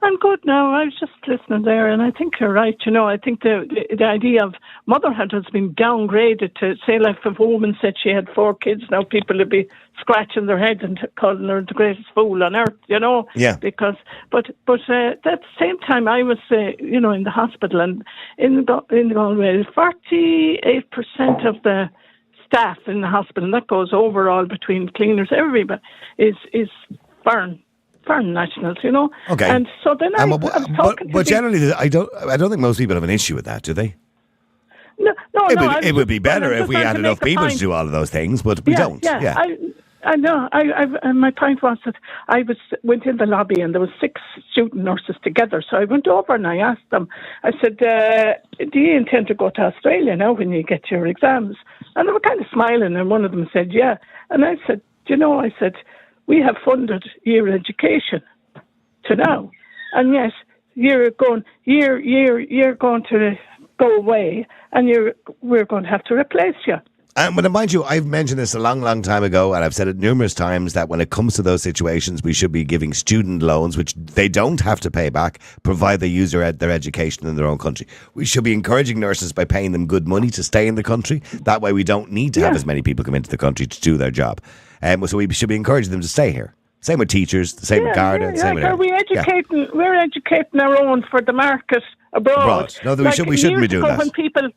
I'm good now. I was just listening there, and I think you're right. I think the idea of motherhood has been downgraded to, say, like if a woman said she had 4 kids, now people would be scratching their heads and calling her the greatest fool on earth, Yeah. Because, but at the same time, I was, in the hospital, and in Galway, 48% of the staff in the hospital, and that goes overall between cleaners, everybody, is foreign nationals, Okay. And so then I was talking but generally, I don't think most people have an issue with that, do they? No. It would be better if we had enough people to do all of those things, but we don't. Yeah. I know. My point was that I went in the lobby and there was 6 student nurses together. So I went over and I asked them. I said, "Do you intend to go to Australia now when you get your exams?" And they were kind of smiling, and one of them said, "Yeah." And I said, I said, "We have funded year education to now, and yet you're going to go away, and we're going to have to replace you." But mind you, I've mentioned this a long, long time ago, and I've said it numerous times, that when it comes to those situations, we should be giving student loans, which they don't have to pay back, provided they use their education in their own country. We should be encouraging nurses by paying them good money to stay in the country. That way we don't need to have as many people come into the country to do their job. So we should be encouraging them to stay here. Same with teachers, the same with Garda, same with everything. We're educating our own for the market abroad. No, we shouldn't be doing that.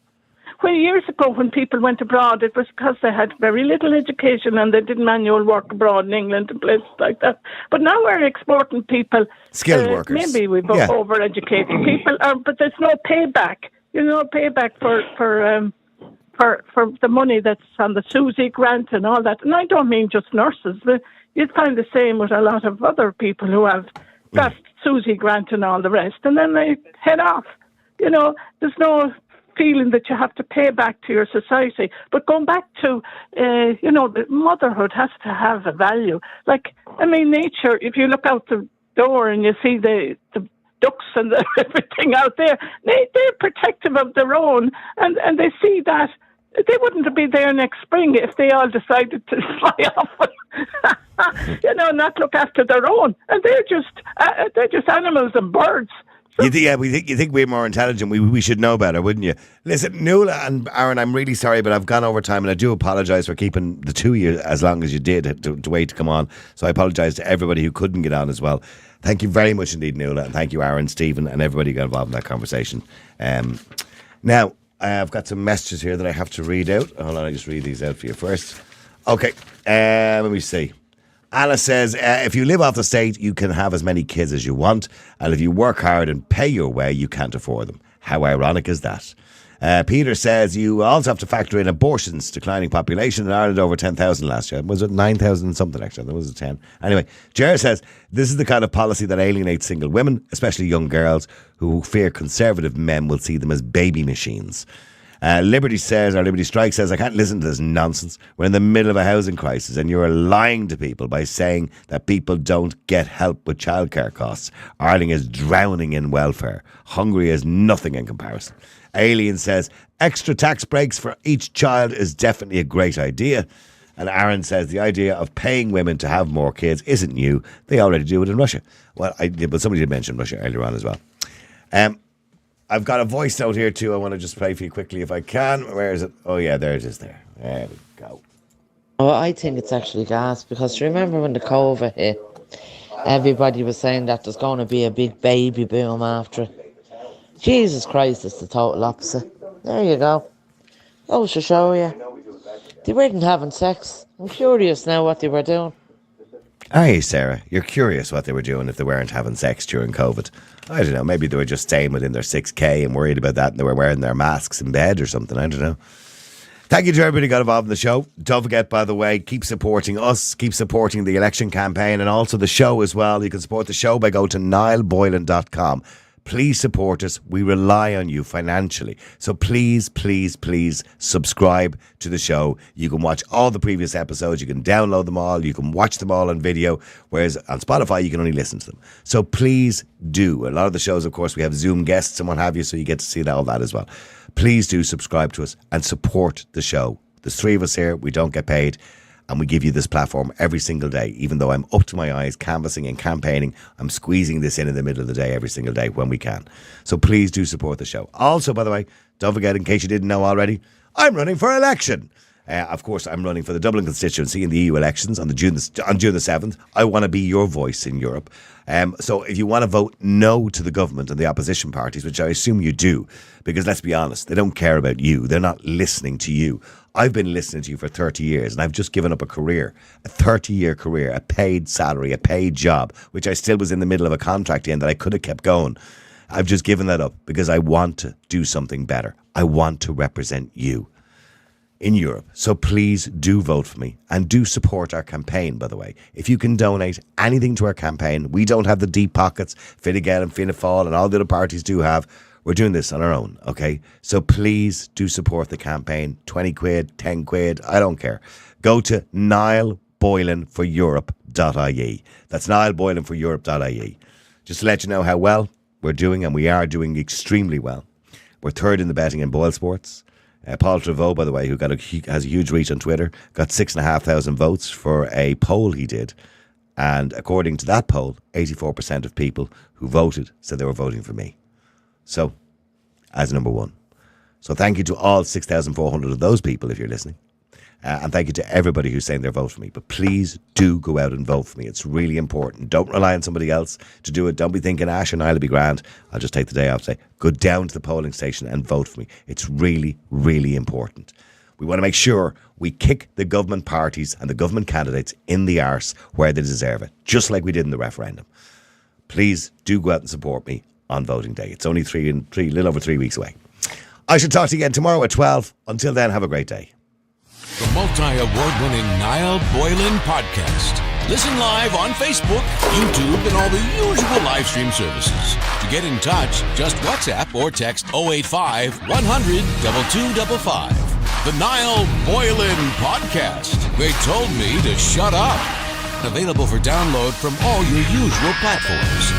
Years ago, when people went abroad, it was because they had very little education and they did manual work abroad in England and places like that. But now we're exporting people. Skilled workers. Maybe we've over-educated people, but there's no payback. Payback for the money that's on the Susie grant and all that. And I don't mean just nurses. But you'd find the same with a lot of other people who have that Susie grant and all the rest. And then they head off. There's no feeling that you have to pay back to your society. But going back to, motherhood has to have a value. Nature, if you look out the door and you see the ducks and everything out there, they're protective of their own, and they see that they wouldn't be there next spring if they all decided to fly off and, not look after their own. And they're just animals and birds. You think we're more intelligent. We should know better, wouldn't you? Listen, Nuala and Aaron, I'm really sorry, but I've gone over time, and I do apologise for keeping the 2 years as long as you did to wait to come on. So I apologise to everybody who couldn't get on as well. Thank you very much indeed, Nuala, and thank you, Aaron, Stephen, and everybody who got involved in that conversation. Now, I've got some messages here that I have to read out. Hold on, I'll just read these out for you first. Okay, let me see. Anna says, if you live off the state, you can have as many kids as you want, and if you work hard and pay your way, you can't afford them. How ironic is that? Peter says, you also have to factor in abortions, declining population in Ireland, over 10,000 last year. Was it 9,000 something actually? That was 10. Anyway, Jerry says, this is the kind of policy that alienates single women, especially young girls, who fear conservative men will see them as baby machines. Liberty Strike says, I can't listen to this nonsense. We're in the middle of a housing crisis and you're lying to people by saying that people don't get help with childcare costs. Ireland is drowning in welfare. Hungary is nothing in comparison. Alien says, extra tax breaks for each child is definitely a great idea. And Aaron says, the idea of paying women to have more kids isn't new. They already do it in Russia. Well, but somebody did mention Russia earlier on as well. I've got a voice note here too. I want to just play for you quickly if I can. Where is it? Oh yeah, there it is there. There we go. Well, I think it's actually gas, because remember when the COVID hit, everybody was saying that there's going to be a big baby boom after it. Jesus Christ, it's the total opposite. There you go. That was to show you. They weren't having sex. I'm curious now what they were doing. Hey, Sarah, you're curious what they were doing if they weren't having sex during COVID. I don't know, maybe they were just staying within their 6K and worried about that and they were wearing their masks in bed or something, I don't know. Thank you to everybody who got involved in the show. Don't forget, by the way, keep supporting us, keep supporting the election campaign and also the show as well. You can support the show by going to niallboylan.com. Please support us. We rely on you financially. So please, please, please subscribe to the show. You can watch all the previous episodes. You can download them all. You can watch them all on video. Whereas on Spotify, you can only listen to them. So please do. A lot of the shows, of course, we have Zoom guests and what have you. So you get to see all that as well. Please do subscribe to us and support the show. There's 3 of us here. We don't get paid. And we give you this platform every single day. Even though I'm up to my eyes canvassing and campaigning, I'm squeezing this in the middle of the day every single day when we can. So please do support the show. Also, by the way, don't forget, in case you didn't know already, I'm running for election. Of course, I'm running for the Dublin constituency in the EU elections on June the 7th. I want to be your voice in Europe. So if you want to vote no to the government and the opposition parties, which I assume you do, because let's be honest, they don't care about you. They're not listening to you. I've been listening to you for 30 years and I've just given up a 30-year career, a paid salary, a paid job, which I still was in the middle of a contract in that I could have kept going. I've just given that up because I want to do something better. I want to represent you in Europe. So please do vote for me and do support our campaign, by the way. If you can donate anything to our campaign, we don't have the deep pockets Fine Gael and Fianna Fáil and all the other parties do have. We're doing this on our own, okay? So please do support the campaign. 20 quid, 10 quid, I don't care. Go to niallboylanforeurope.ie. That's niallboylanforeurope.ie. Just to let you know how well we're doing, and we are doing extremely well. We're 3rd in the betting in Boyle Sports. Paul Trevaux, by the way, who has a huge reach on Twitter, got 6,500 votes for a poll he did. And according to that poll, 84% of people who voted said they were voting for me. So, as number 1. So thank you to all 6,400 of those people, if you're listening. And thank you to everybody who's saying their vote for me. But please do go out and vote for me. It's really important. Don't rely on somebody else to do it. Don't be thinking, Ash and I'll be grand. I'll just take the day off. Say, go down to the polling station and vote for me. It's really, really important. We want to make sure we kick the government parties and the government candidates in the arse where they deserve it, just like we did in the referendum. Please do go out and support me on voting day. It's only little over 3 weeks away. I shall talk to you again tomorrow at 12. Until then, have a great day. The multi-award-winning Niall Boylan Podcast. Listen live on Facebook, YouTube, and all the usual live stream services. To get in touch, just WhatsApp or text 085 100 2255. The Niall Boylan Podcast. They told me to shut up. Available for download from all your usual platforms.